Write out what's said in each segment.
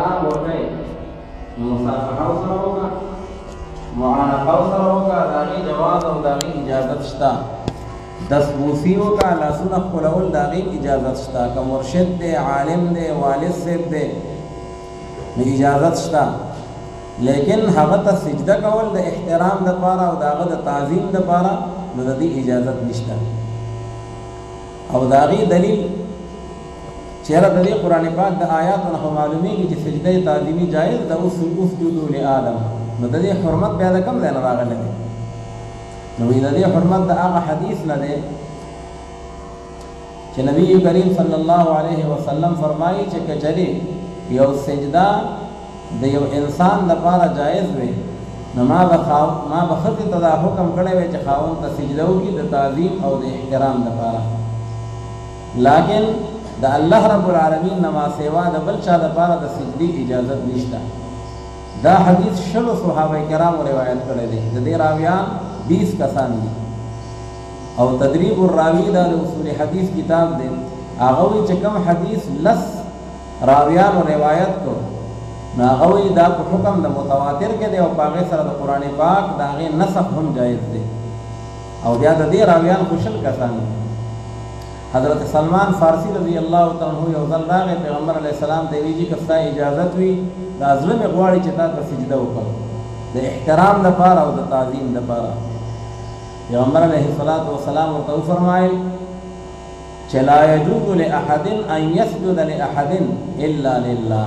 احترام ورکړي مصافحه سره وکړه معانقه سره وکړه د هغې جواز او د هغې اجازت شته دسبوسي وکړه لاسونه ښکلول د هغې اجازت شته که مرشد دی عالم دی والد صاحب دی نو اجازت شته لیکن هغه ته سجده کول د احترام دپاره او د هغه د تعظیم دپاره نو د دې اجازت نشته او د هغې دلیل چېرې د دې قرآن پاک د آیاتو نه خو معلومېږي چې سجده تعظیمي جایز ده اسجدوا لآدم نو د دې حرمت بیا د کوم ځای نه راغلی دی نو د دې حرمت د هغه حدیث نه دی چې نبی کریم صلی الله علیه وسلم فرمایي چې که چېرې یو سجده د یو انسان دپاره جایز وي نو ما به ښځې ته دا حکم کړی وی چې خاوند ته سجده وکړي د تعظیم او د احترام دپاره لیکن د الله رب العالمین نه ما سوا د بل چا دپاره د سجدې اجازت نشته دا حدیث شلو صحابه کرامو روایت کړی دی د دې راویان 20 کسان دي او تدریب الراوی دا د اصول حدیث کتاب دی هغه وایي چې کوم حدیث لس راویانو روایت کو نو هغه وایي دا په حکم د متواتر کې دی او په هغې سره د قرآن پاک د هغې نسخ هم جایز دی او بیا د دې راویان خو شل کسان دي حضرت سلمان فارسی رضی الله تعالی عنہ یو ځل راغی پیغمبر علیه السلام ته ویلي چې که ستا اجازت وي دا زړه مې غواړي چې تا ته سجده وکړم د احترام دپاره او د تعظیم دپاره پیغمبر علیه السلام ورته وفرمایل چې لا یجوز لاحد ان یسجد لاحد الا لله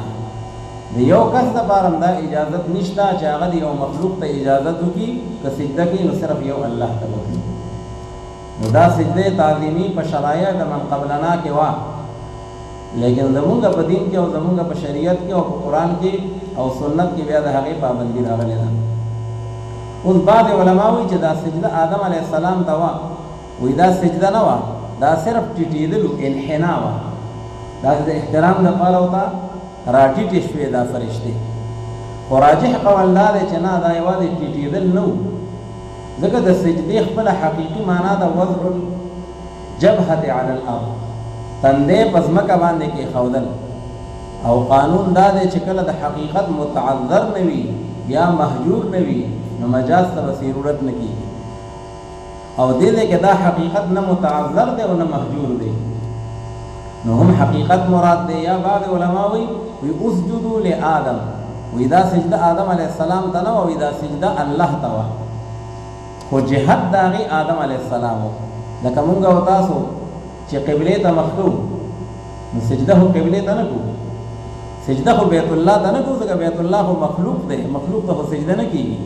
د یو کس دپاره هم دا اجازت نشته چې هغه د یو مخلوق ته اجازت وکړي که سجده کوي نو صرف یو الله ته وکړي نو دا سجده تعظیمي په شرایع د من قبلنا کې وه لیکن زمونږ په دین کې او زمونږ په شریعت کې او په قرآن کې او سنت کې بیا د هغې پابندي راغلې ده اوس بعض علما وایي چې دا سجده آدم علیه السلام ته وه وایي دا سجده نه وه دا صرف ټیټېدلو انحنا وه دا د احترام دپاره ورته راټیټې شوې دا فرشتې خو راجح قول دا دی چې نه دا یوازې ټیټېدل نه و ځکه د سجدې خپله حقیقي معنا د وضع الجبهة علی الارض تندې په ځمکه باندې کېښودل او قانون دا دی چې کله د حقیقت متعذر نه وي یا محجور نه وي نو مجاز ته به ضرورت نه کېږي او دې دی کې دا حقیقت نه متعذر دی او نه محجور دی نو هم حقیقت مراد دی یا بعض علما وایي اسجدوا لآدم وایي دا سجده آدم علیه السلام ته نه وایي دا سجده الله ته وه خو جهت د هغې آدم علیه السلام و لکه مونږ او تاسو چې قبلې ته مخ کوو نو سجده خو قبلې ته نه کوو سجده خو بیت الله ته نه کوو ځکه بیت الله خو مخلوق دی مخلوق ته خو سجده نه کېږي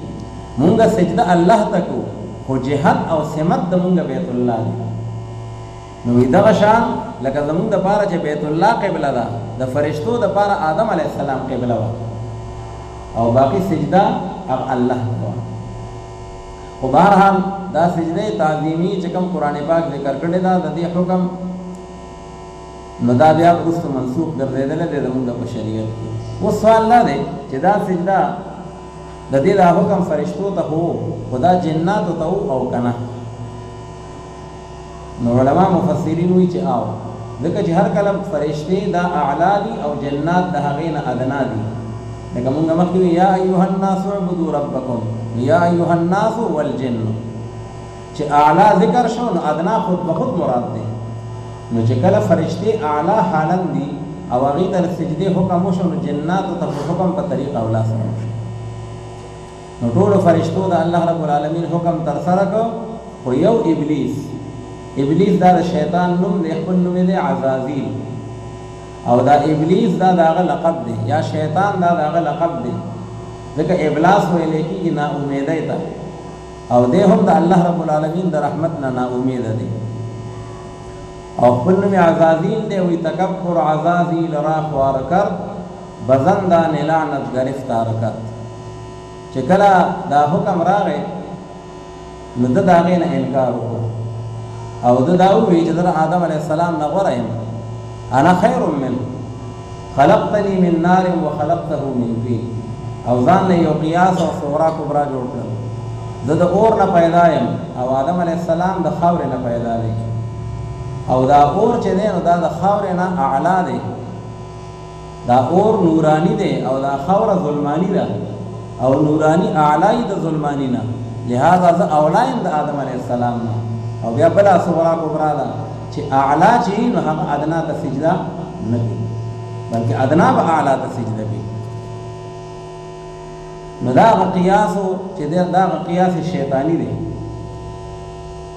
مونږ سجده الله ته کوو خو جهت او سمت د مونږ بیت الله دی نو دغه شان لکه زمونږ دپاره چې بیت الله قبله ده د فرشتو دپاره آدم علیه السلام قبله وه او باقي سجده هغه الله ته وه خو بهرحال دا سجده تعظیمي چې کوم قرآن پاک ذکر کړی ده د دې حکم نو دا بیا وروسته منسوخ ګرځېدلی دی زمونږ په شریعت کې اوس سوال دا دی چې دا سجده د دې دا حکم فرشتو ته خو خو دا جناتو ته او که نه نو علما مفسرین وایي چې او ځکه چې هر کله فرشتې دا اعلا دي او جنات د هغې نه ادنا دي لکه مونږ مخکې وي یا ایها الناس اعبدوا ربکم یا ایها الناس والجن چې اعلا ذکر شو نو ادنا خود بخود مراد دی نو چې کله فرشتې اعلا حالت دي او هغې ته د سجدې حکم وشو نو جناتو ته حکم په طریقه اولا سره وشو نو ټولو فرشتو د الله رب العالمین حکم ترسره کړ خو یو ابلیس دا د شیطان نوم دی خپل نوم دی عزازیل او دا ابلیس دا د هغه لقب دی یا شیطان دا د هغه لقب دی ځکه ابلاس ویلی کېږي ناامیدۍ ته او دی هم د الله رب العالمین د رحمت نه ناامیده دی او خپل نوم عزازیل دی وی تکبر عزازیل را خوار کرد بزندان لعنت گرفتار کرد چې کله دا حکم راغی نو ده د هغې نه انکار وکړو او ده دا ووایي چې زه د آدم علیه السلام نه غوره یم انا خیر منه خلقتني من نار وخلقته من طين او ځان له یو قیاس او صغرا کبرا جوړ کړم زه د اور نه پیدا یم او آدم علیه السلام د خاورې نه پیدا دی او دا اور چې دی نو دا د خاورې نه اعلا دی دا اور نورانی دی او دا خاور ظلمانی ده او نورانی اعلی د ظلمانی نه، لہذا زه اولایم د آدم علیه السلام نه. او بیا بلا صغرا کبرا ده چې اعلی چې نو هغه ادنا ته سجده نه کوي بلکې ادنا به اعلی ته سجده کوي. نو دا هغه قیاسو چې دا هغه قیاس شیطانی دی،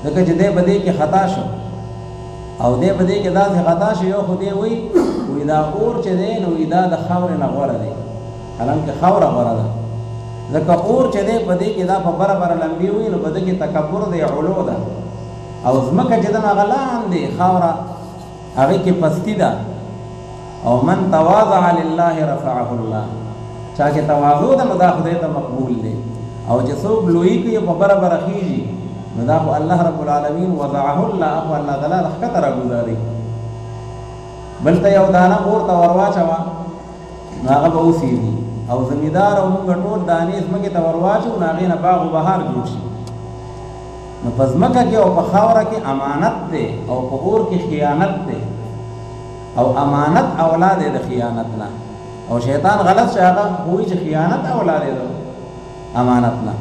ځکه چې دی په دې کې خطا شو او دی په دې کې داسې خطا شو. یو خو دی وایي دا اور چې دی نو دا د خاورې نه غوره دی، حالانکه خاوره غوره ده، ځکه اور چې دی په دې کې دا په بره بره لمبي وي نو په دې کې تکبر دی، علو ده. او ځمکه چې دنه هغه لاندې خاوره هغې کې پستی ده. او من تواضع لله رفعه الله، چا کې تواضع ده نو دا خدای ته مقبول دی. او چې څوک لویي کوي په بره بره خیږي نو دا خو الله رب العالمین وضعه الله، خو الله تعالی ښکته راګوزاري. بل ته یو دانه اور ته ور واچوه نو هغه به وسېږي، او زمیندار او موږ ټول دانې ځمکې ته ور واچو نو هغې نه باغ و بهار جوړ شي. نو په ځمکه کې او په خاوره کې امانت دی او په اور کې خیانت دی، او امانت اولاد دی د خیانت نه. او شیطان غلط شي هغه وایي چې خیانت اولاد دی د امانت نه.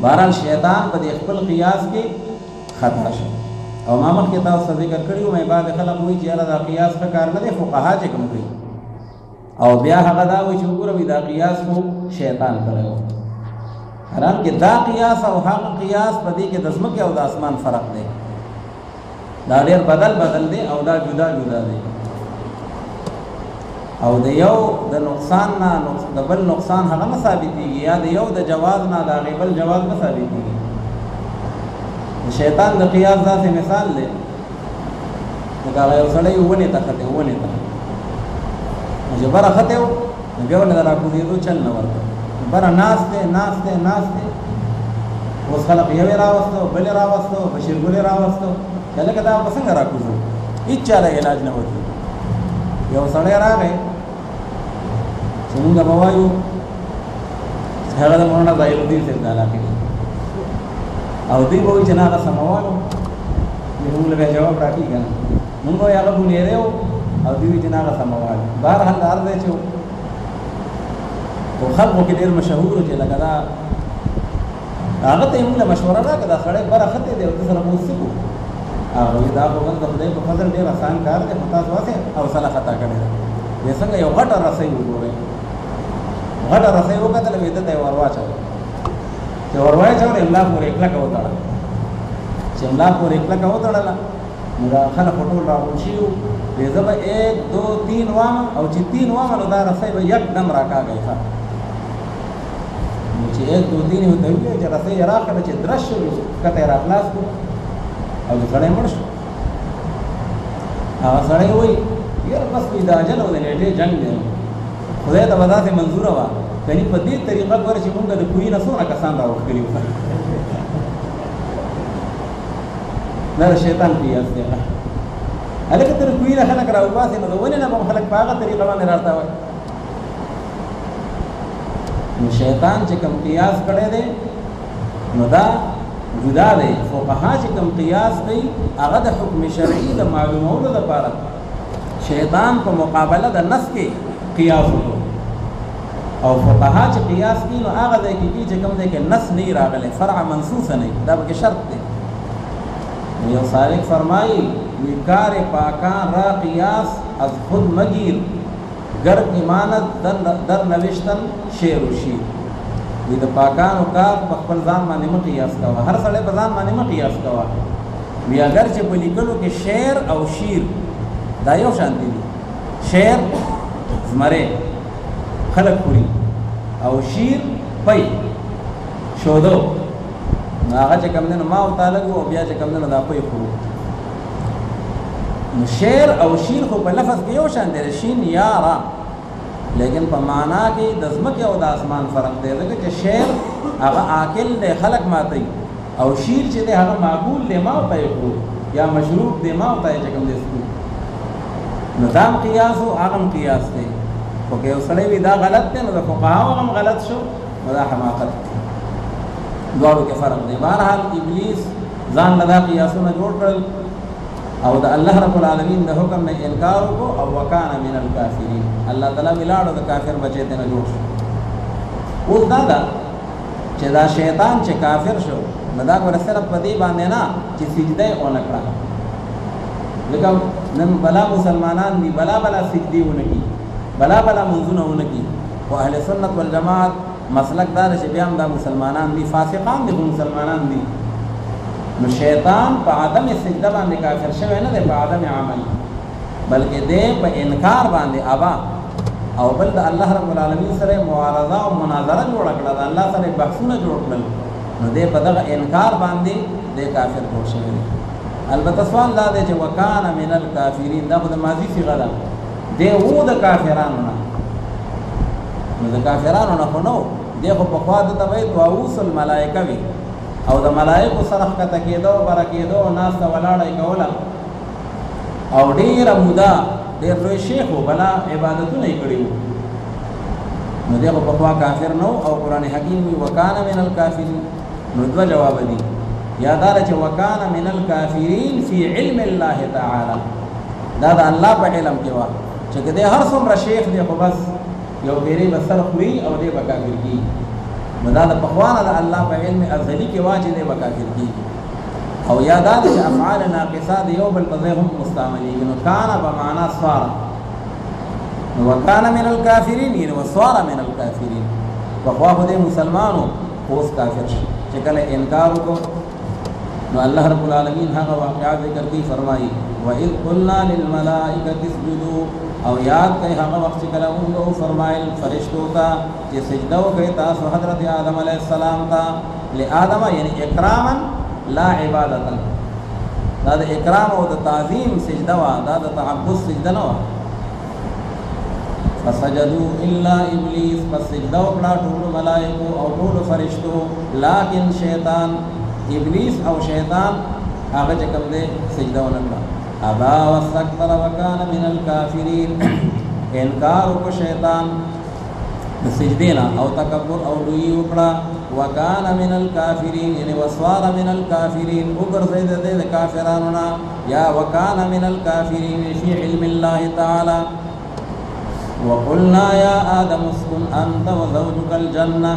بهرحال شیطان په دې خپل قیاس کې خطا شو. او ما مخکې تاسو ذکر کړي وو، مې بعضې خلک وایي چې یاره دا قیاس ښه کار نه دی، فقها چې کوم کوي. او بیا هغه دا وایي چې وګوره دا قیاس خو شیطان کړی و. حالانکه دا قیاس او هغه قیاس په دې کې د ځمکې او د اسمان فرق دی، دا ډېر بدل بدل دی او دا جدا جدا دی. او د یو د نقصان نه د بل نقصان هغه نه ثابتېږي، یا د یو د جواز نه د هغې بل جواز نه ثابتېږي. د شیطان د قیاس داسې مثال دی لکه هغه یو سړی ونې ته ختې ونې ته نو چې بره ختې و نو بیا ولې د راکوزېدو چل نه ورته، بره ناست دی ناست دی ناست دی. اوس خلک یوې راوستو بلې راوستو بشیرګلې راوستو چې لکه دا به څنګه راکوزو، هېڅ چاله علاج نه ورکوي. یو سړی راغی چې مونږ به وایو هغه د مولانا ظاهر الدین صاحب د علاقې دی، او دوی به وایي چې نه هغه سموالو، موږ له بیا جواب راکړي که نه، مونږ وایي هغه بونیری و او دوی وایي چې نه هغه سموالو. بهرحال هر ځای چې په خلقو کې ډېر مشهور و چې لکه دا هغه ته یې مونږ له مشوره راکړه دا سړی بره ښه دی او ده سره به اوس څه کوو. هغه وایي دا خو بس د خدای په فضل ډېر اسان کار دی، خو تاسو هسې حوصله خطا کړې ده. وایي څنګه یو غټه رسۍ وګورئ، غټه رسۍ وکتله وایي ده ته یې ور واچوه، چې ور واچوله املا پورې کلکه وتړه. چې املا پورې کلکه وتړله نو دا خلک خو ټول راغونډ شوي وو. وایي زه به 1 2 3 وامه، او چې 3 وامه نو دا رسۍ به یکدم راکاږئ. نو چې 1 2 3 ورته وکړې چې رسۍ یې راکړه چې درش شو ښکته یې راخلاص کړو او د سړی مړ شو. هغه سړی وایي یاره بس وایي د اجل او د نیټې جنګ دی، خدای ته به داسې منظوره وه کني په دې طریقه ګوره چې مونږ د کوهي نه څومره کسان راوښکلي وو. دا د شیطان قیاس دی. هلکه ته د کوهي نه خلک راوباسې نو د ونې نه به خلک په هغه طریقه باندې راته وایي. نو شیطان چې کوم قیاس کړی دی نو دا جدا دی. فقها چې کوم قیاس کوي هغه د حکم شرعي د معلومولو لپاره شیطان په مقابله د نص کې قیاس وکړو، او فقها چې قیاس کوي نو هغه ځای کې چې کوم ځای کې نص نه راغلی، فرع منصوصه نه، دا پکې شرط دی. یو سالک فرمایي وی کار پاکان را قیاس از خود مگیر، گر ایمانت در نوشتن شعر و شیر. وی د پاکانو کار په خپل ځان باندې مه قیاس کوه، هر سړی په ځان باندې مه قیاس کوه. وی اگر چې په لیکلو کې شعر او شیر دا یو شان دي، شعر زمرې خلک خوري او شیر پی شودو، نو هغه چې کوم دی نو ما او تا لږ او بیا چې کوم دی نو دا پی خورو. نو شعر او شیر خو په لفظ کې یو شان دی، شین یا را، لیکن په معنا کې د ځمکې او د اسمان فرق دی، ځکه چې شعر هغه عاقل دی خلک ماتوي، او شیر چې دی هغه معقول دی ما ورته یې خورو، یا مشروب دی ما ورته یې چې کوم دی څکو. نو دا هم قیاس و هغه هم قیاس دی، خو که یو سړی وي دا غلط دی نو د فقهاو هم غلط شو، نو دا حماقت دی. دواړو کې فرق دی. بهرحال ابلیس ځان له دا قیاسونه جوړ کړل او د الله رب العالمین د حکم نه انکار وکړو او وکانا من الکافرین الله تعالی ویلاړو د کافر بچی ته نه جوړ شو. اوس دا چې دا شیطان چې کافر شو نو دا ګوره صرف په دې باندې نه چې سجده یې ونه کړه، لکه نن بلا مسلمانان دي بلا سجدې ونه کړي، بلا منځونه ونه کړي، خو اهل سنت والجماعت مسلک دار چې بیا هم دا مسلمانان دي، فاسقان دي خو مسلمانان دي. نو شیطان په عدم سجده باندې کافر شوی نه دی، په عدم عمل، بلکې دی په انکار باندې ابا او بل د الله رب العالمین سره معارضه او مناظره جوړ کړه، د الله سره بحثونه جوړ کړل، نو دی په دغه انکار باندې دی کافر جوړ شوی دی. البته سوال دا دی چې وکانا من الکافرین دا خو د ماضي صيغه ده، دی و د کافرانو نه، نو د کافرانو نه خو نو دی خو پخوا د ته وایي طاووس الملائکه وي او د ملائکو سره ښکته کېدو بره کېدو ناسته ولاړه یې کوله او ډېره موده ډېر لوی شیخ و بلا عبادتونه یې کړي وو، نو دی خو پخوا کافر نه او قرآن حکیم وي وکانا من الکافرین. نو دوه جواب دي، یا دا چې وکانا من الکافرین فی علم الله تعالی، دا د الله په علم کې وه چې که دی هر څومره شیخ دی خو بس یو پیری به سر خوري او دی به کافر کېږي، نو دا د پخوانه د الله په علم ازلي کې وه چې دی به کافر کېږي. او یا دا چې افعال ناقصه د یو بل په ځای هم مستعملېږي، نو کانه به معنا سواره، نو وکانه من الکافرین یعنې وسواره من الکافرین، پخوا خو دی مسلمانو خو اوس کافر شي چې کله انکار وکړو. نو الله رب العالمین هغه واقعات ذکر کوي، فرمایي وَإِذْ قُلْنَا لِلْمَلَائِكَةِ اسْجُدُوا، او یاد کوي هغه وخت چې کله موږ فرمایل فرشتو ته چې سجده وکړئ تاسو حضرت آدم علیه السلام ته، لآدم یعنی اکراما لا عبادتا، دا د اکرام او د تعظیم سجده وه، دا د تعبد سجده نه وه. فسجدوا الا ابلیس، پس سجده وکړه ټولو ملائکو او ټولو فرشتو، لیکن شیطان ابلیس او شیطان هغه چې کوم دی سجده ونه کړه، ابا واستكبر وکان من الکافرین، انکار وکړ شیطان د سجدې نه او تکبر او لوی وکړه، وکان من الکافرین یعنی وسوار من الکافرین، وګرځید د کافرانو نه، یا وکان من الکافرین فی علم الله تعالی. وقلنا یا آدم اسکن انت وزوجک الجنه،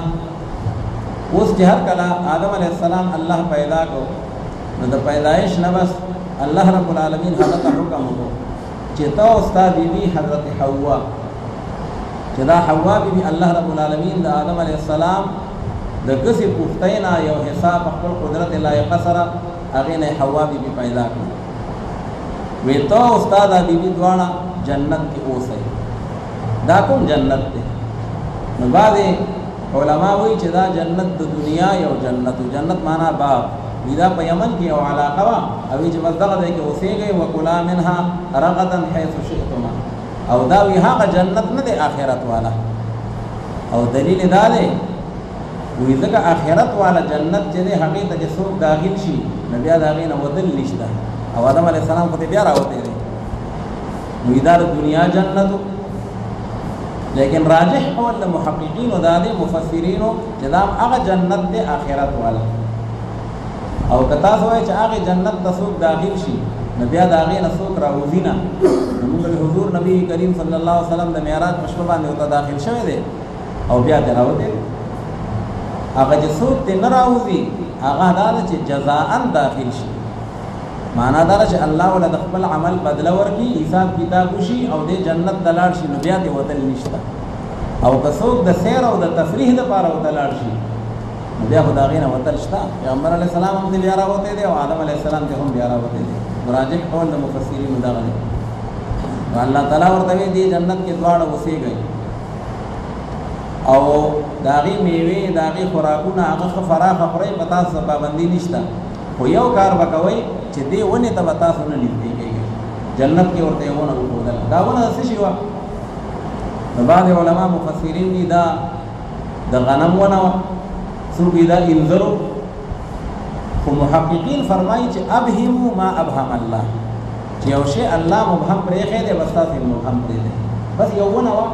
اوس چې هر کله آدم علیه السلام الله پیدا کو نو د پیدایش نه بس الله رب العالمین هغه ته حکم وکړو چې تا او ستا بیبي حضرت حوا، چې دا حوا بیبي الله رب العالمین د آدم علیه السلام د کسې پوښتنې نه یو حساب خپل قدرت لایقه سره هغې نه حوا بیبي پیدا کړو، وی تا او ستا دا بیبي دواړه جنت کې اوسئ. دا کوم جنت دی؟ نو بعضې علما وایي چې دا جنت د دنیا یو جنت و، جنت معنا باغ وی، دا په یمن کې یو علاقه وه او وی چې بس دغه ځای کې اوسېږئ، وکلا منها رغدا حیث شئتما، او دا وی هغه جنت نه دی آخرت والا، او دلیل دا دی وی ځکه آخرت والا جنت چې دی هغې ته چې څوک داخل شي نو بیا د هغې نه ودل نشته، او آدم علیه السلام خو ته بیا راوتی دی، نو دا د دنیا جنت. لیکن راجح قول د محققینو دا دی مفسرینو چې دا هغه جنت دی آخرت والا، او که تاسو وایئ چې هغې جنت ته څوک داخل شي نو بیا د هغې نه څوک راوځي نه، نو موږ حضور نبی کریم صلی الله علیه وسلم د معراج په شپه باندې ورته داخل شوی دی او بیا ترې راوتی دی، هغه چې څوک ترې نه راوځي هغه دا ده چې جزاءً داخل شي، معنا دا چې الله ولا د خپل عمل بدله ورکړي، حساب کتاب وشي او د جنت ته لاړ شي، نو بیا دې وتل نشته، او که څوک د سیر او د تفریح دپاره ورته لاړ شي نو بیا خو د هغې نه وتل شته. پیغمبر علیه السلام هم بیا راوتی دی او آدم علیه السلام ته هم بیا راوتی دی، راجح قول د مفسرینو دغه دی. نو الله تعالی ورته وایي دې جنت کې دواړه اوسېږئ، او د هغې میوې د هغې خوراکونه هغه ښه فراخه خورئ، په تاسو پابندي نشته، خو یو کار به کوئ چې دې ونې ته به تاسو نه نږدې کېږئ، جنت کې ورته یې ونه وښودله. دا ونه د څه شي وه؟ نو بعضې علما مفسرین دي دا د غنم ونه وه، څوک دا انځرو، خو محققین فرمایي چې ابهموا ما ابهم الله، چې یو شی الله مبهم پرېښی دی بس تاسو یې مبهم پرېږدئ، بس یو ونه وه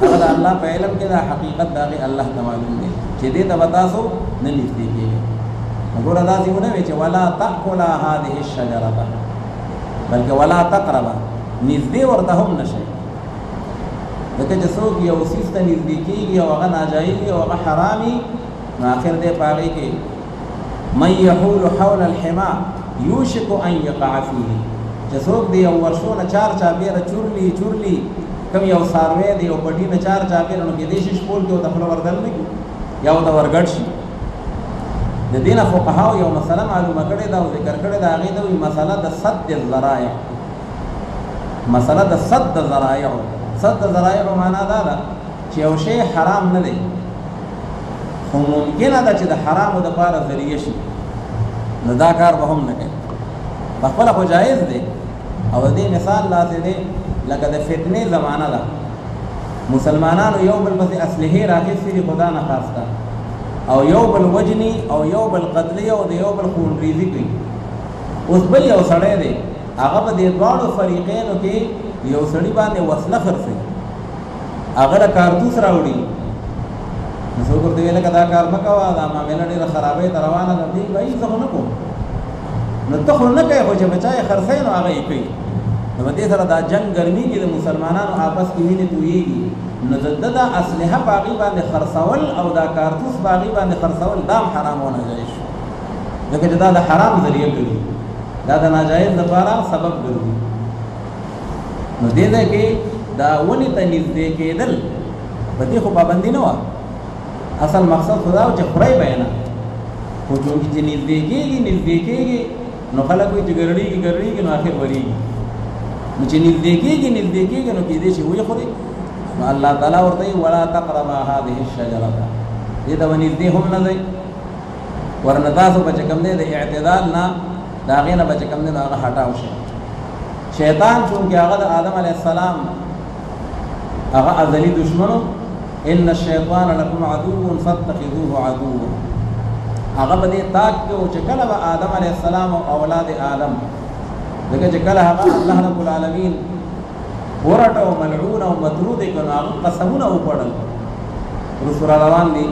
هغه د الله په علم کې دا حقیقت د هغې الله ته معلوم دی چې دې ته به تاسو نه نږدې کېږئ. ګوره داسې ونه وی چې ولا تأکلا هذه الشجرة، بلکې ولا تقربا نږدې ورته هم نشئ. ځکه چې څوک یو څیز ته نږدې کېږي او هغه ناجایز وي او هغه حرام وي نو آخر دی په هغې کې من یحول حول الحما یوشک ان یقع فیه، چې څوک د یو ورشو نه چار چاپېره چورلي کوم یو څاروی د یو پټي نه چار چاپېره نو کېدای شي شپول کې ورته خوله وردل نه کړي یا ورته ورګډ شي. د دې نه فقهاو یو مسله معلومه کړې ده او ذکر کړې ده، هغې ته وایي مسله د سد الذرایع. مسله د سد ذرایع. سد ذرایع معنا دا ده چې یو شی حرام نه دی خو ممکنه ده چې د حرامو دپاره ذریعه شي، نو دا کار به هم نه کوي. پخپله خو جایز دی. او د دې مثال داسې دی لکه د فتنې زمانه ده، مسلمانانو یو بل پسې اسلحې راخیستې دي خدا نه خواسته، او یو بل وجني او یو بل قتلي او د یو بل خونریزي کوي. اوس بل یو سړی دی هغه په دې دواړو فریقینو کې یو سړي باندې وسله خرڅوي، هغه له کارتوس راوړي. نو څوک ورته ویل که دا کار مه کوه، دا معامله ډېره خرابۍ ته روانه ده. دی وایي زه خو نه کوم. نو ته خو نه کوې خو چې بچا یې خرڅوي نو هغه یې کوي. نو په دې سره دا جنګ ګرمېږي، د مسلمانانو آپس کې وینې تویېږي. نو د ده دا اسلحه په هغې باندې خرڅول او دا کارتوس په هغې باندې خرڅول دا هم حرام او ناجایز شو، ځکه چې دا د حرام ذریعه ګرځي، دا د ناجایز دپاره سبب ګرځي. نو دې ځای کې دا ونې ته نږدې کېدل په دې خو پابندي نه وه. اصل مقصد خو دا و چې خورئ به یې نه، خو چونکې چې نږدې کېږي نو خلک وایي چې ګرړېږي نو آخر ورېږي. نو چې نږدې کېږي نو کېدای شي ویې خوري. نو الله تعالی ورته وایي ولا تقربا هذه الشجرة، دې ته به نږدې هم نه ځئ. ورنه تاسو به چې کوم دی د اعتدال نه د هغې نه به چې کوم دی نو هغه هټاو شي. شیطان چونکې هغه د آدم علیه السلام هغه ازلي دشمنو، ان الشیطان لکم عدو فاتخذوه عدوا، هغه به دې تاک کې و چې کله به آدم علیه السلام او اولاد آدم، ځکه چې کله هغه الله رب العالمین ورټه او ملعون او مطرود یې کړ، هغه قسمونه وخوړل. وروسته را روان دي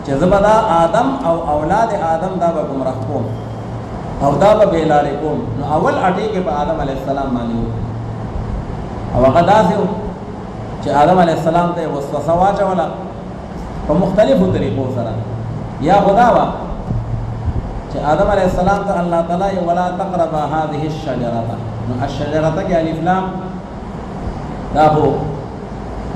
چې زه به دا آدم او اولاد آدم دا به ګمراه کوم او دا به بې لارې کوم. نو اول اټې کې په آدم علیه السلام باندې وکړو او هغه داسې و چې آدم علیه السلام ته یې وسوسه واچوله په مختلفو طریقو سره. یا خدا وه چې آدم علیه السلام ته الله تعالی ولا تقربا هذه الشجرة، نو الشجرة کې الف لام دا خو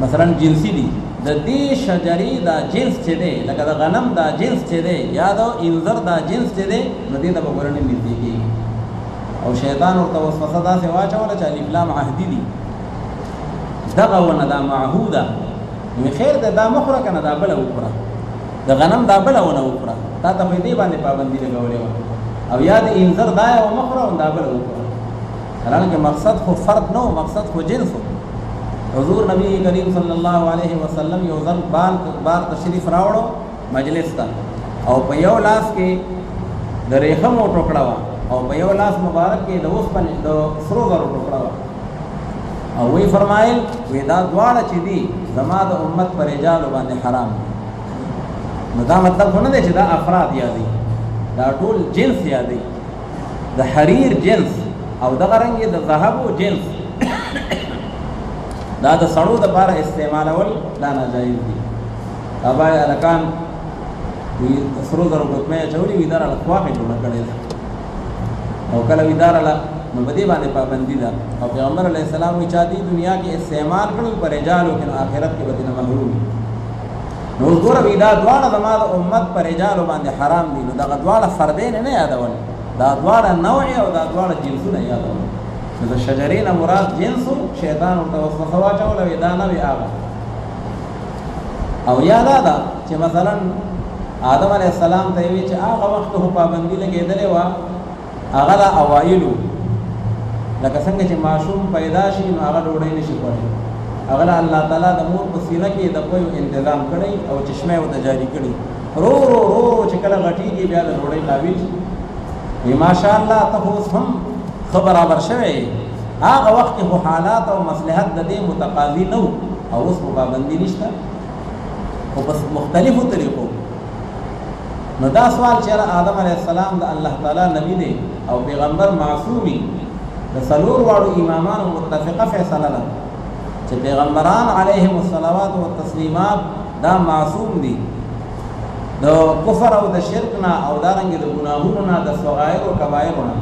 مثلا جنسي دي، د دې شجرې دا جنس چې دی لکه د غنم دا جنس چې دی یا د انځر دا جنس چې دی نو دې ته به ګورنې نږدې کېږي. او شیطان ورته وسوسه داسې واچوله چې الف لام عهدي دي، دغه ونه دا معهوده، نو خیر دی دا مه خوره که نه دا بله وخوره، د غنم دا بله ونه وخوره، تا ته خو دې باندې پابندي لګولې وه. او یا د انځر دا یې ومه خوره او دا بله وخوره. حالانکه مقصد خو فرد نه و، مقصد خو جنس و. حضور نبی کریم صلی الله علیه وسلم یو ځل بار تشریف راوړو مجلس ته، او په یو لاس کې د ریخمو ټوکړه وه او په یو لاس مبارک کې د اوسپنې د سرو زرو ټوکړه وه. او وی فرمایل وی دا دواړه چې دي زما د امت پر رجالو باندې حرام دي. نو دا مطلب خو نه دی چې دا افراد یادوي، دا ټول جنس یادوي، د حریر جنس او دغه رنګې د ذهبو جنس دا د سړو دپاره استعمالول دا ناجایز دي. ابا هلکان وي سرو زرو ګوتمۍ اچولي وي داره له خواښې جوړه کړې ده او کله وي داره له نو په دې باندې پابندي ده. او پیغمبر علیه السلام وایي چا دې دنیا کې استعمال کړل په رجالو کې نو آخرت کې به دې نه محروم وي. نو اوس ګوره وي دا دواړه زما د امت په رجالو باندې حرام دي. نو دغه دواړه فردین نه یادول، دا دواړه نوع او دا دواړه جنسونه یادول. نو د شجرې نه مراد جنسو شیطان ورته وسوسه واچوله وي دا نه وي هغه. او یا دا ده چې مثلا آدم علیه السلام ته یې وي چې هغه وخت خو پابندي لګېدلې وه هغه له اوایلو، لکه څنګه چې ماشوم پیدا شي نو هغه ډوډۍ نشي خوړی، هغه له الله تعالی د مور په سینه کې د پویو انتظام کړی او چشمه ورته جاري کړي. رو رو رو چې کله غټېږي بیا د ډوډۍ قابل شي. وي ماشاءالله ته خو اوس هم ښه برابر شوی، هغه وخت کې خو حالات او مصلحت د دې متقاضي نه و او اوس خو پابندي نشته خو په مختلفو طریقو. نو دا سوال چې آدم علیه السلام د الله تعالی نبی دی او پیغمبر معصومي، د څلور واړو امامانو متفقه فیصله ده چې پیغمبران علیهم الصلوات والتسلیمات دا معصوم دي د کفر او د شرک نه او دارنګ د ګناهونو نه د صغائر او کبائر نه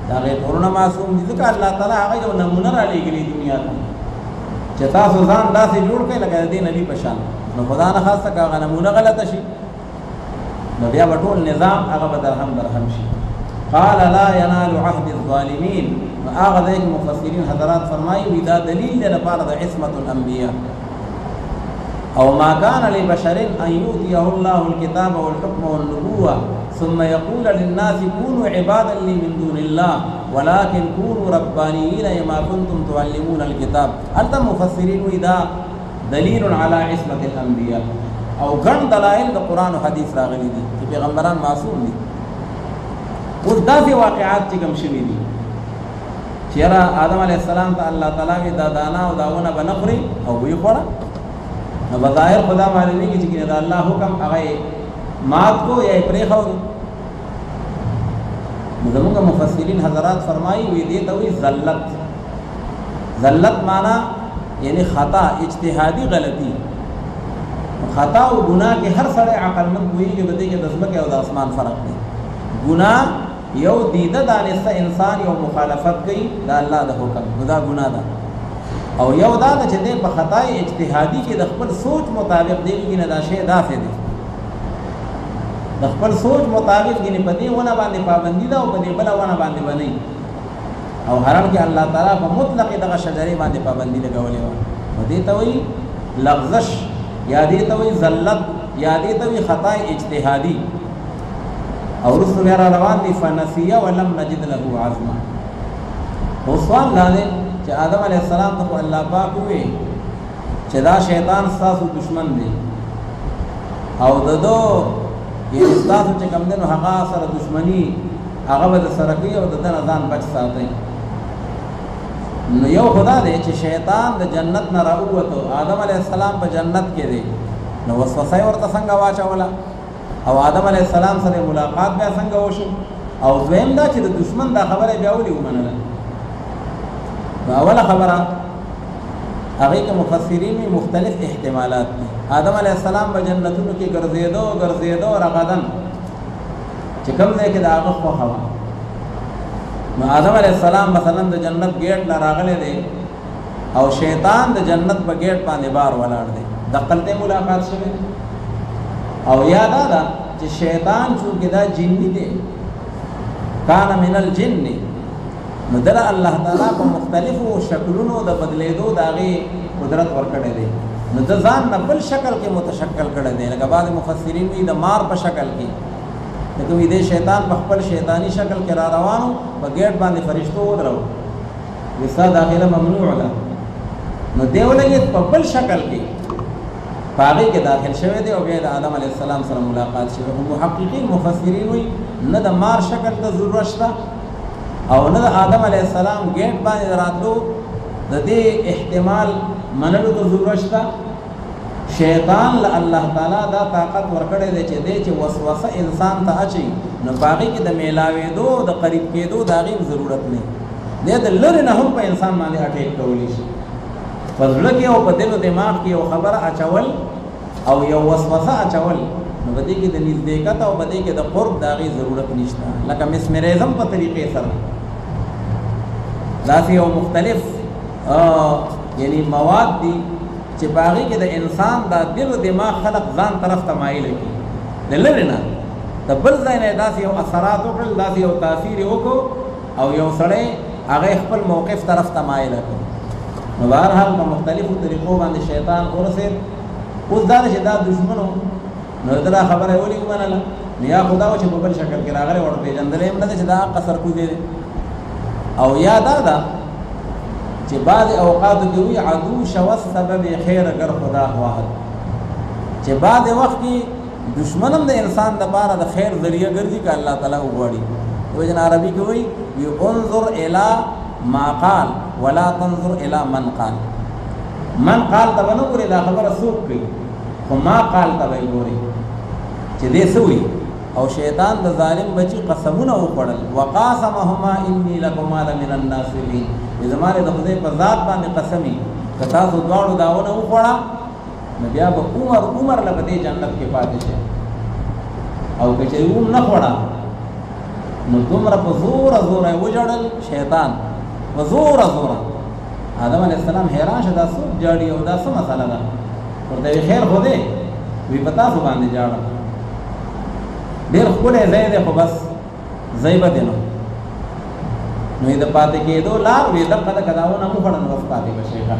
دا غي ټولونه معصوم دي ځکه الله تعالی هغه یو نمونه را لېږلي دنیا ته چې تاسو ځان داسې جوړ کړئ لکه د دې نبی په شان نو خدا نه خاصه که هغه نمونه غلطه شي نو بیا به ټول نظام هغه به درهم شي. قال لا ينال عهد الظالمين هغه ځای کې مفسرین حضرات فرمایي دا دلیل دی لپاره د عصمت الانبیاء او ما كان لبشر ان يؤتيه الله الكتاب والحكم والنبوة ثم يقول للناس كونوا عبادا لي من دون الله ولكن كونوا ربانيين بما كنتم تعلمون الكتاب. انتم مفسرين اذا دلیل على عصمت الانبیاء او ګڼ دلایل د قران او حدیث راغلي دي چې پیغمبران معصوم دي. اوس داسې واقعات چې کوم شوي دي چې آدم علیه السلام ته الله تعالی دا دانا او داونه بنخري او وی خوړه نو بظاهر خدا معلومیږي چې دا الله حکم هغه مات کو یا پرې خو زموږ مفسرین حضرات فرمایي وی دي ته وی ذلت معنا یعنی خطا اجتهادی غلطی خطا او گناہ کې هر سره عقل مند ویږي بده کې د ځمکه او د اسمان فرق دی. گناہ یو دیده دانسته انسان یو مخالفت کوي د الله د حکم دا گناہ ده او یو دا چې د په خطای اجتهادي کې د خپل سوچ مطابق دیږي نه دا شی داسې دی د خپل سوچ مطابق کې نه پدې ونه باندې پابندي ده او پدې بل ونه باندې بنئ او حرام کې الله تعالی په مطلق دغه شجرې باندې پابندي لګولې و دې ته وی لغزش یا دې ته وی ذلت یا دې ته وی خطای اجتهادي او رسول را روان دي فنسيه ولم نجد له عزما. او سوال لاله چې آدم علیه السلام ته الله پاک وی چې دا شیطان ستاسو دشمن دی او ددو یې ستاسو چې کوم دنو هغه سره دشمنی هغه به سره کوي او دنه ځان بچ ساتي. نو یو خدا دی چې شیطان د جنت نه راووتو آدم علیه السلام په جنت کې دی نو وسوسه ورته څنګه واچوله او آدم علیه السلام سره ملاقات بیا څنګه وشو او دویم دا چې د دشمن دا خبره بیا ولې ومنله. اوله خبره هغه کې مفسرین مختلف احتمالات دي. آدم علیه السلام په جنتونو کې ګرځېدو رغدن چې کوم ځای کې دا هغه خو هوا نو آدم علیه السلام مثلا د جنت گیټ نه راغلی دی او شیطان د جنت په گیټ باندې بار ولاړ دی دقلته ملاقات شوه او یاد ده چې شیطان چې دا جنی دی کان من الجن نو در الله تعالی په مختلفو شکلونو د بدلیدو داغي قدرت ورکړي دی نو د ځان نه بل شکل کې متشکل کړي دی لکه بعض مفسرین وی د مار په شکل کې لکه وی د شیطان په خپل شیطانی شکل کې را روانو په گیټ باندې فرشتو ودرو وسا داخله ممنوع ده نو دیولګي په بل شکل کې باغی کې داخل شوه دی او بیا د آدم علیه السلام سره ملاقات شوه. محققین مفسرین وی نه د مار شکل ته ضرورت شته او نه د آدم علیه السلام گیټ باندې راتلو د دې احتمال منلو ته ضرورت شته. شیطان له الله تعالی دا طاقت ورکړی دی چې دې چې وسوسه انسان ته اچي نو باغی کې د میلاوېدو د قریب کېدو د هغې ضرورت نه دی د لرې نه هم په انسان باندې اټیک کولی شي په زړه کې او په دل او دماغ کې یو خبره اچول او یو وسوسه اچول نو په دې کې د نزدېکت او په دې کې د قرب د هغې ضرورت نشته لکه مسمریزم په طریقې سره داسې یو مختلف یعنی مواد دي چې په هغې کې د انسان د دل او دماغ خلق ځان طرف ته مایله کړي د لرې نه د بل ځای نه داسې یو اثرات وکړل داسې یو تاثیر یې وکړو او یو سړی هغې خپل موقف طرف ته مایله کړي نو بهرحال په مختلفو طریقو باندې شیطان ورسېد. اوس دا چې دا دشمنو نو دا خبره یې ولې ومنله نو یا خدا و چې په بل شکل کې راغلی ور پېژندلی هم نه ده چې دا قصر کوزی دی او یا دا ده چې بعض اوقاتو کې وي عدو شوه سبب خیر اگر خدا خواهد چې بعض وخت کې دشمن هم د انسان دپاره د خیر ذریعه ګرځي که الله تعالی وغواړي. وجه عربي کې وایي انظر الی ما قال ولا تنظر الى من قال. من قال ته ونه ګورې دا خبره څوک کوي خو ما قال ته به یې ګورې چې دې څه وایي او شیطان د ظالم بچی قسمونه وکړل وقاسمهما انی لکما لمن الناصحین زمانه د خدای په ذات باندې قسمی کتا سو دواړو داونه وکړه نو بیا به عمر لګدې جنت کې پاتې شي او کچې نه وکړه نو دومره په زور وجړل شیطان په زور آدم علیہ السلام حیران شو دا څوک جاړي او دا څه مسله ده ورته خیر خو دې وی پتا سو باندې جاړه ډېر خپل ځای دی خو بس ځای به دی نو د پاتې کېدو لار وې دغه کداونه مو خړن وس پاتې بشي کا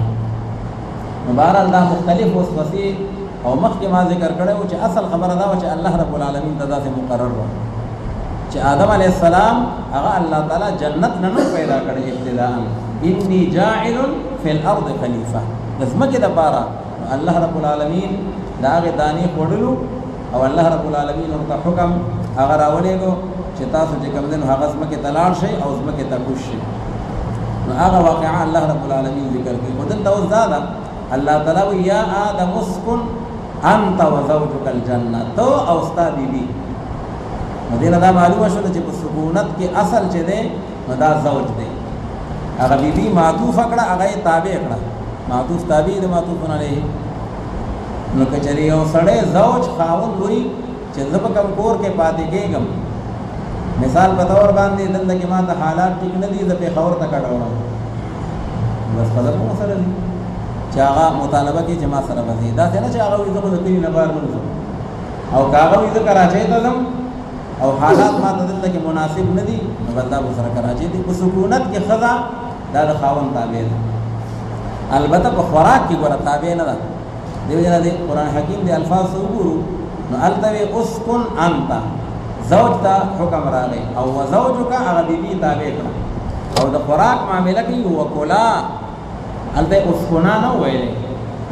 نو بهرحال دا مختلف وسوسې او مخکې ما ذکر کړو چې اصل خبره دا و چې الله رب العالمین دا څه مقرر و چې آدم علیہ السلام هغه الله تعالی جنت نه پیدا کړی ابتداء انی جاعل فی الارض خلیفہ لازمکه د پاره الله رب العالمین دا هغه دانی وړلو او الله رب العالمین ورته حکم هغه راولېګو چې تاسو چې کوم دین هغه زمکه تلاړ شي او زمکه تکوش شي نو هغه واقعا الله رب العالمین ذکر کوي ودن توزادا الله تعالی یا آدم اسكن انت وزوجك الجنه تو او استا بیبي مدینه دا معلومه شوه چې په سکونت کې اصل چې دی دا زوج دی هغه بیبي معطوف کړه هغه تابع کړه معطوف تابع د معطوف علیه نو کچری او سړی زوج خاوند وي چې زب کم کور کې پاتې کېږم مثال په تور باندې دلته کې ما ته حالات ټیک نه دي د په خبر ته کډوړم بس په دغه سره دي چې هغه مطالبه کې چې ما سره وځي دا څنګه چې هغه وي زه د کلی نه بار نه او کاغه وي ذکر راځي ته او حالات ما ته دلته کې مناسب نه دي نو بلدا سره کراچي دي په سکونت کې خدا دا د خاوند تابع ده البته په خوراک کې ګوره تابع نه ده دیو جنا دي قران حکیم دي الفاظ وګورو نو التوي اسكن انت زوج ته حکم راغی او وزوجک هغه بیبي تابع کړه او د خوراک معاملې کې یو کولا الته اسكنا نه ویلې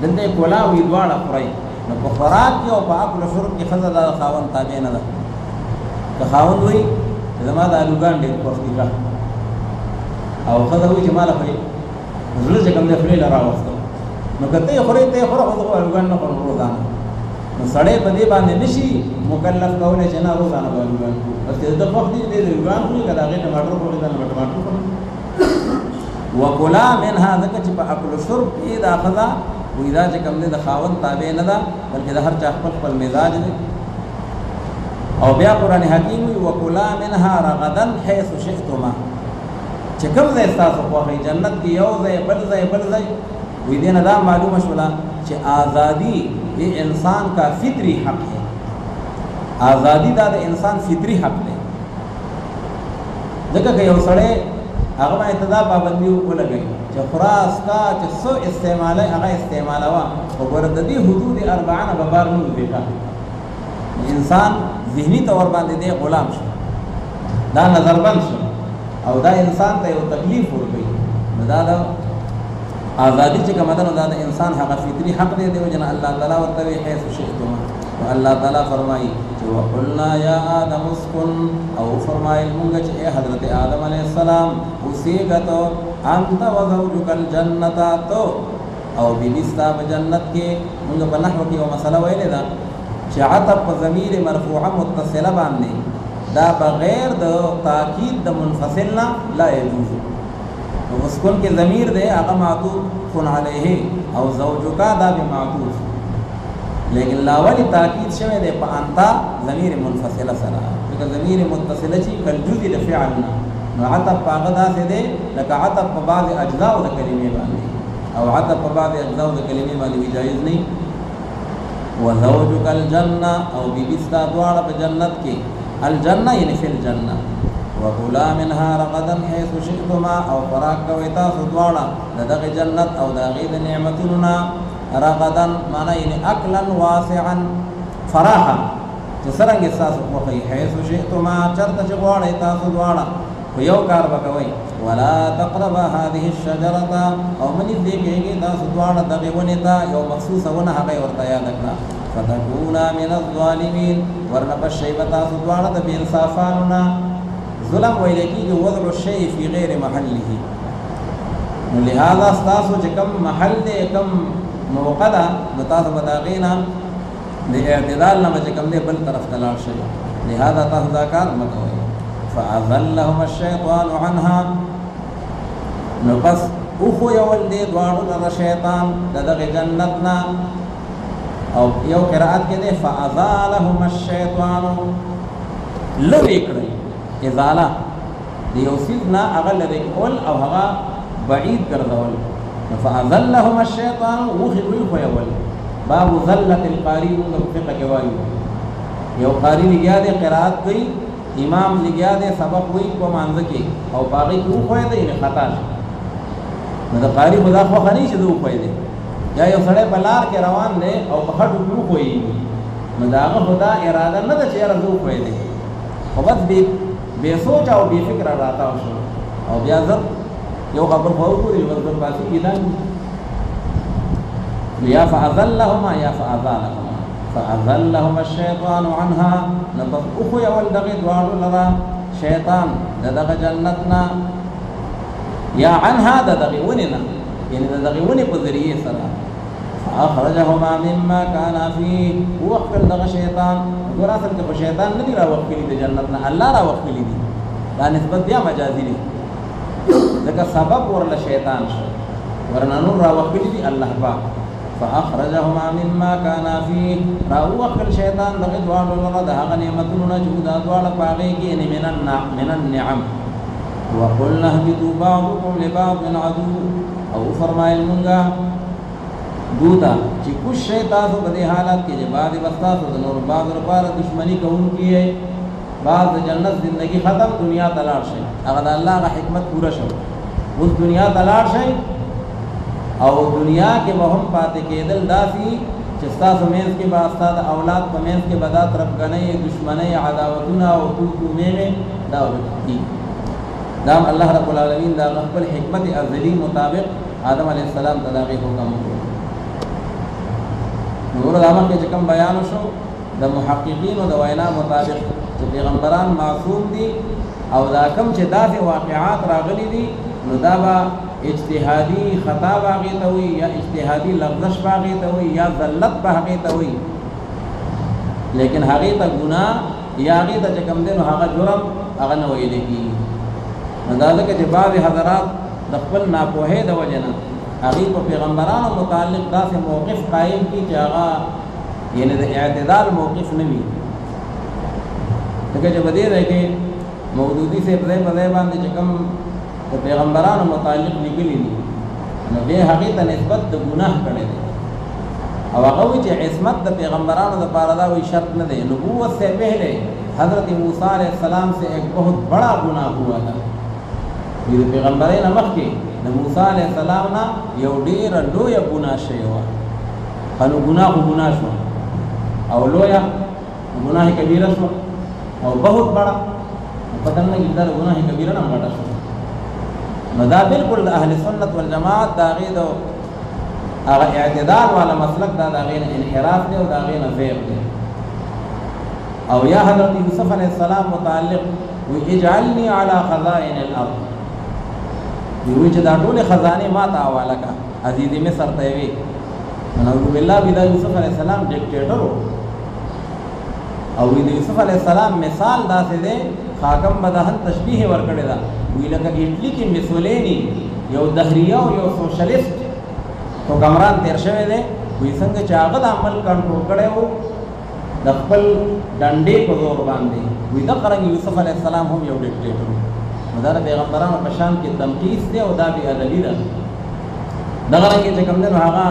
دلته کولا وی دواړه خوري نو په خوراک کې او په اکل شرب کې خزه د خاوند تابع نه ده که خاوند وي زما د الوګان ډېر پوښتنه کا او خزه وي چې مال خوري زړه چې کوم نه خوري لراوستو نو کته خوري ته خورو خو الوګان نه خورو روزانه نو سړی په دې باندې نشي مکلف کولای چې نه روزانه به الوګان بس د وخت دې الوګان خوري کله هغه ټماټر خوري دا ټماټر خوري وکلا منها ذکر چې په اکل شرب کې دا خزه وې دا چې کوم د خاوند تابع نه ده بلکې د هر چا خپل مزاج دی او بیا قران حکیم وی وکلا منها رغدا حيث شئتما چې کوم ځای تاسو په جنت کې یو ځای بل ځای وی دینه دا معلومه شولا چې ازادي د انسان کا فطری حق ہے ازادي دا د انسان فطری حق دی دغه یو سړی هغه باندې تدا پابندي ولګي چې خراس کا چې سو استعماله هغه استعمالوا او ورته دي حدود 40 به بار نه دی انسان ذهنی طور باندې دی غلام شو دا نظر بند شو او دا انسان ته یو تکلیف ورکړي دا ازادي چې کومه ده دا انسان هغه فطری حق دی دی جن الله تعالی ورته حيث شئتم او الله تعالی فرمایي چې وقلنا یا آدم اسكن او فرمایل موږ چې حضرت آدم علیه السلام اوسېګتو انت وزوجک الجنه تو او بنستا جنت کې موږ په نحو کې یو مسله ویلې ده چې عطف په ضمیر مرفوعه متصله باندې دا بغیر د تاکید د منفصل نه لا يجوز او اسكن کې ضمیر ده هغه معطوف علیه او زوجک دا به معطوف لیکن لاولی تاکید شوه ده په انتا ضمیر منفصله سره چې ضمیر متصله چې کل جزء لفعلنا نو عطف هغه داسې ده لکه عطف په بعض اجزاء د کلمې باندې او عطف په بعض اجزاء د کلمې باندې جایز نه وزوجک الجنه او بیبستا دوار په جنت کې الجنه یعنی فی الجنه وکلا منها رغدا حيث شئتما او فراق کوي تاسو دواړه دغه جنت او دغه نعمتونو رغدا معنی یعنی اکلا واسعا فراحا چې څنګه تاسو کوی حيث شئتما چرته چې غواړئ تاسو دواړه یو کار وکوي ولا تقرب هذه الشجره او من دې کې تاسو دواړه دغه ونه تا یو مخصوصه ونه هغه ورته یاد کړه فتكون من الظالمين ورنه بشيبه تاسو دواړه د بے انصافانو ظلم ویل کېږي وضع الشيء في غير محله لهذا تاسو چې کوم محل دې کوم موقع ده نو تاسو بداغینا د اعتدال نه چې کوم دې بل طرف ته لاړ شئ لہذا تاسو کار مت کوئ. فأذلهم الشیطان عنها نو پس اوخو یول دی دواړو لره شیطان د دغه جنتنا. او یو قرأت کې دی فأزالهم الشیطان لرې کړی. ازاله د یو څیز نه هغه لرې کول او هغه بعید ګرځول. فأزلهم الشیطان اوخې ویخو یول. باب ذلت القاری موږ په فقه کې وایو. یو قاری لګیا دی قرأت کوي، امام لګیا دی سبق وایي په مانځه کې او په هغې کې وښوی دی نه خطا شي. نو د قاري خو دا خوښه نه وي چې ده وښوی دی. یا یو سړی په لار کې روان دی او په خټو کې وښویېږي، نو د هغه خو دا اراده نه ده چې یاره زه وښوی دی، خو بس بې سوچه او بې فکره راتاو شو او بیا زر یو خبر خو وګوري بس در پاسې کېدان یا فأذلهما یا فأذالهما. فأذلهما الشیطان عنها نو پس وښویول دغې دواړو لره شیطان د دغه جنت نه یا عنها د دغې ونې نه، یعنې د دغې ونې په ذریعې سره. فأخرجهما مما كان فيه ووښکل دغه شیطان. ګور اصل کې خو شیطان نه دي راوښکلي د جنت نه، الله راوښکلي دي. دا نسبت بیا مجازي دی، ځکه سبب ورله شیطان شو، ورنه نور راوښکلي دي الله پاک. فأخرجهما مما كان فيه راوښکل شیطان دغې دواړو لره د هغه نعمتونو نه چې دا دواړه په هغې کې یعنې من النعم. وقلنا اهبطوا بعضكم لبعض عدو. او فرمایل مونږه دوتا چې کوم شی تاسو په دې حالت کې چې بعد وختاسو د نور بعض لپاره دشمنی کوونکی یې، بعد د جنت زندگی ختم دنیا ته لاړ شئ، هغه د الله غ حکمت پوره شو. اوس دنیا ته لاړ شئ او دنیا کې به هم پاتې کېدل داسې چې ستاسو منځ کې به ستا د اولاد په منځ کې به دا تربګنۍ دشمنۍ عداوتونه او تومې دا وکړي. دا الله رب العالمین دا خپل حکمت ازلی مطابق آدم علیہ السلام ته دا غي حکم وکړ. نور دا مخکې چې کوم بیان شو د محققینو د وینا مطابق چې پیغمبران معصوم دي او دا کوم چې داسې واقعات راغلي دي نو دا به اجتهادي خطا باغې ته وي یا اجتهادي لغزش باغې ته وي یا ذلت باغې ته وي، لیکن هغې ته ګناه یا هغې ته چې کوم دی نو هغه جرم هغه نه ویلی کېږي. نو دا ځکه چې بعضې حضرات د خپل ناپوهۍ د وجې نه هغې په پیغمبرانو متعلق داسې موقف قایم کړي چې هغه یعنې د اعتدال موقف نه وي. ځکه چې په دې ځای کې مودودي صاحب ځای په ځای باندې چې کوم د پیغمبرانو متعلق لیکلي دي نو دې هغې ته نسبت د ګناه کړی دی او هغه وایي چې عصمت د پیغمبرانو دپاره دا وایي شرط نه دی. نبوت سے پہلے حضرت موسیٰ علیہ السلام سے ایک بہت بڑا گناہ ہوا تھا. د پیغمبرۍ نه مخکې د موسی علیه السلام نه یو ډېره لویه ګناه شوې وه. نو ګناه خو ګناه شوه او لویه ګناه کبیره شوه او بہت بڑا پته نه لګي دا ګناه کبیره نه غټه شوه. نو دا بالکل د اهل سنت والجماعت د هغې د هغه اعتدال والا مسلک دا د هغې نه انحراف دی او د هغې نه زیغ دی. او یا حضرت یوسف علیه السلام متعلق وی اجعلنی علی خزائن الارض، وی چې دا ټولې خزانې ما ته حواله کړه عزیز مصر ته یې وی. نعوذ بالله دا یوسف علیه السلام ډکټیټر و او وی د یوسف علیه السلام مثال داسې دی خاکم بدهن تشبیه ورکړې ده. وی لکه اټلي کې مسولیني یو دهریه او یو سوشلیست حکمران تیر شوی دی، وی څنګه چې هغه د عمل کنټرول کړی و د خپل ډنډې په زور باندې، وی دغه رنګ یوسف علیه السلام هم یو ډکټیټر و. نو دا د پیغمبرانو په شان کې تنقیص دی او دا بې ادبي ده. دغه رنګې چې کوم دی نو هغه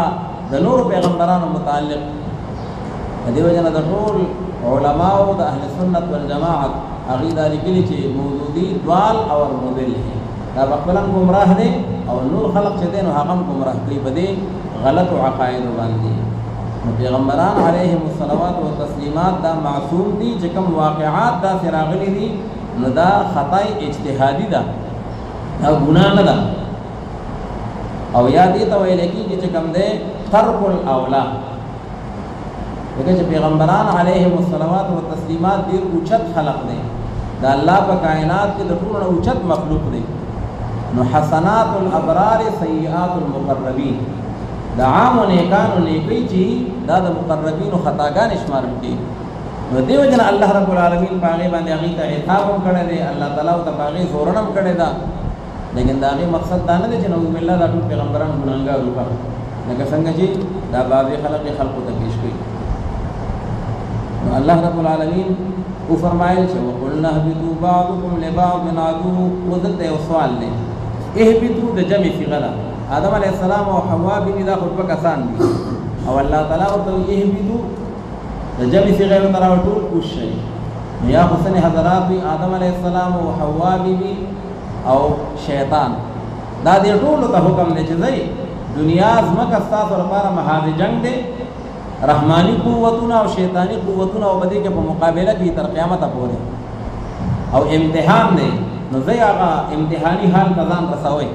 د نورو پیغمبرانو متعلق د دې وجه نه د ټول علماو د اهل سنت والجماعت هغوی دا لیکلي چې مودودي دوال او المضل دا په خپله هم ګمراه دی او نور خلق چې دی نو هغه هم ګمراه کوي په دې غلطو عقایدو باندې. نو پیغمبران علیهم الصلوات والتسلیمات دا معصوم دي. چې کوم واقعات داسې راغلي دي نو دا خطای اجتهادي ده او ګناه نه ده. او یا دې ته ویل کېږي چې کوم دی ترک الاولا، ځکه چې پیغمبران علیهم الصلوات والتسلیمات ډېر اوچت خلق دی، د الله په کائنات کې د ټولو نه اوچت مخلوق دی. نو حسنات الابرار سیئات المقربین، د عامو نیکانو نیکۍ چې دا د مقربینو خطاګانې شمارل کېږي. نو دیو جن الله رب العالمین باغی باندې هغه ته عتاب هم کړی دی، الله تعالی او ته باغی زورن هم کړی دا، لیکن دا غي مقصد دا نه دی چې نو بالله دا ټول پیغمبران ګناګار وکړه، لکه څنګه چې دا باب خلق ته پیش کړي. نو الله رب العالمین او فرمایل چې وقلنا اهبطوا بعضكم لبعض عدو. وذلت یو سوال دی، اهبطوا د جمع صيغه، آدم علیہ السلام او حوا بی دا خطبه کسان دي، او الله تعالی ورته اهبطوا د جمع صيغه ورته ټول کوشي. یا حسن حضرات وی آدم علیہ السلام او حوا بی او شیطان دا دې ټول ته حکم دی چې ځای دنیا زمکه ستاسو لپاره محاذ جنگ دی، رحمانی قوتونه او شیطانی قوتونه او بدی کې په مقابله کې تر قیامت پورې او امتحان دی. نو ځای هغه امتحانی حال ځان رسوي،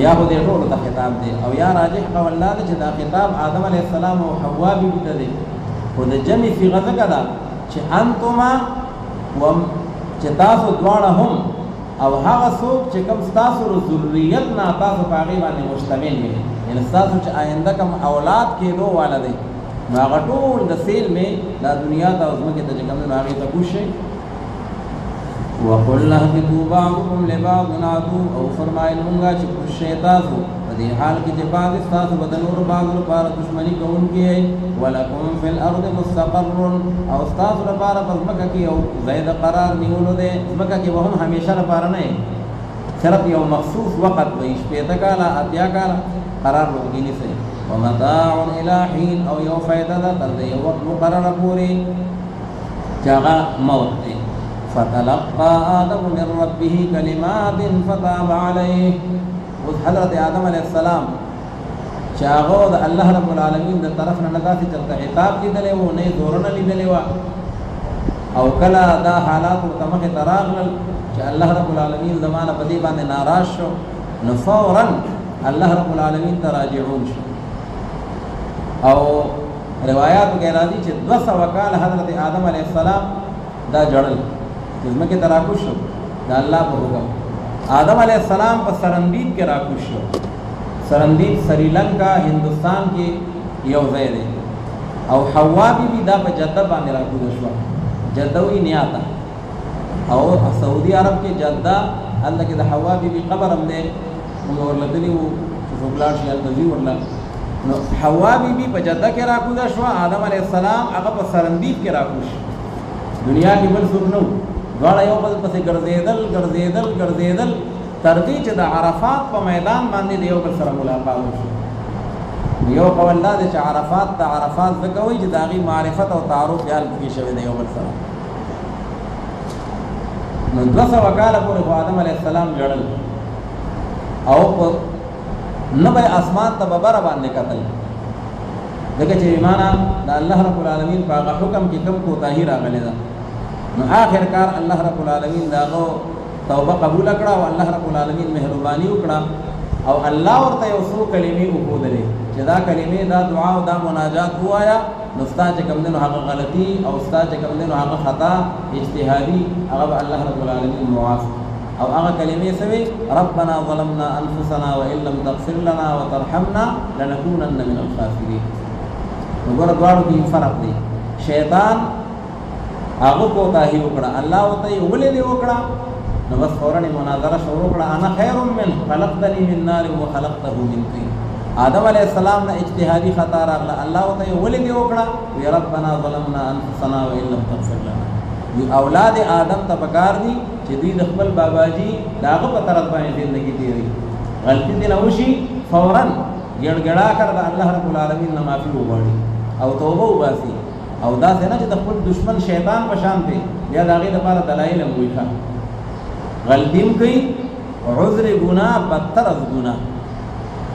یا خو دې ټول ته خطاب دی، او یا راجح قول الله چې دا خطاب آدم علیہ السلام او حوا بی ته دی، خو د جمع صيغه څنګه ده چې انتما و چې تاسو دواړه هم او هغه څوک چې کوم تاسو ذریت نه تاسو په هغه باندې مشتمل وي، یعنی تاسو چې آینده کوم اولاد کېدو والا دی، نو هغه ټول د سیل می د دنیا د عظمت ته کوم نه هغه ته کوشي. وقلنا اهبطوا بعضكم لبعض عدو. او فرمایل مونږه چې کوشي تاسو په دې حال کې چې بعض تاسو بدن او بعض لپاره دښمنی کوونکي، ولکم فی الارض مستقر. او تاسو لپاره په ځمکه کې یو ځای د قرار نیولو دی، ځمکه کې به هم همیشه لپاره نه صرف یو مخصوص وخت وي، شپېته کاله اتیا کاله قرار ورګی نیسي. ومتاع الی حین. او یو فائدہ ده تر دې یو وخت مقرره پورې چې هغه موت دی. فتلقى آدم من ربه كلمات فتاب عليه. حضرت آدم علیہ السلام چې هغه د الله رب العالمین د طرف نه داسې چرته عتاب لیدلی و، نه زورنه لیدلی و، او کله دا حالات ورته مخې ته راغلل چې الله رب العالمین زمانه په دې باندې ناراض شو، نو فورا الله رب العالمین ته راجعون شو. او روایات کې راځي چې 200 کال حضرت آدم علیہ السلام دا جړل زمکه ته راکوش شو د الله په حکم. آدم علیہ السلام په سرندیب کې راکوش شو. سرندیب سریلنکا هندوستان کې یو ځای دی، او حوا بی دا په جده باندې راکوش شو، جده وی نیاتا، او سعودي عرب کې جده الله کې د حوا بی قبر هم دی، موږ ورلدلی وو چې فبلاش یا تزي ورلا. نو حوا بی په جده کې راکوش شو، آدم علیہ السلام هغه په سرندیب کې راکوش. دنیا کې بل څوک نو، دواړه یو بل پسې ګرځېدل تر دې چې د عرفات په میدان باندې د یو بل سره ملاقات وشو. یو قول دا دی چې عرفات ځکه وایي چې د هغې معرفت او تعارف خیال پکې شوی دی یو بل سره. نو 200 کاله پورې خو آدم علیہ السلام جړل، او په نه به اسمان ته ببره باندې کتل، ځکه چې ایمانه د الله رب العالمین په هغه حکم کې کوم کوتاهي راغلی ده. نو آخر کار الله رب العالمین داغو توبه قبول کړه، او الله رب العالمین مهرباني وکړه، او الله ورته یو څو کلمې وښودلې چې دا کلمې دا دعا او دا مناجات وایا، نو ستا چې کوم دی نو هغه غلطي او ستا چې کوم دی نو هغه خطا اجتهادي هغه به الله رب العالمین معاف. او هغه کلمې سوي ربنا ظلمنا انفسنا وان لم تغفر لنا وترحمنا لنكونن من الخاسرين. وګوره دواړو کې فرق دی. شیطان هغه کوتاهي وکړه، الله ورته یې ولې دی وکړه، نو بس فورا مناظره شروع کړه، انا خیر من خلقتني من نار وخلقته من طين. آدم علیہ السلام نه اجتهادي خطا راغله، الله ورته یې ولې دی وکړه، وی ربنا ظلمنا انفسنا وان لم تغفر لنا. وی اولاد آدم ته پکار دي چې دوی د خپل باباجي داغه په طرف باندې ژوندګي تیری، غلطي دې نه وشي فورا ګړګړا کړه د الله رب العالمین نه معافي وغواړي او توبه وباسي. او دا څنګه چې د خپل دشمن شیطان په شان دی، بیا د هغې لپاره دلایل هم وایي، غلطي هم کوي، عذر ګناه بدتر از ګناه،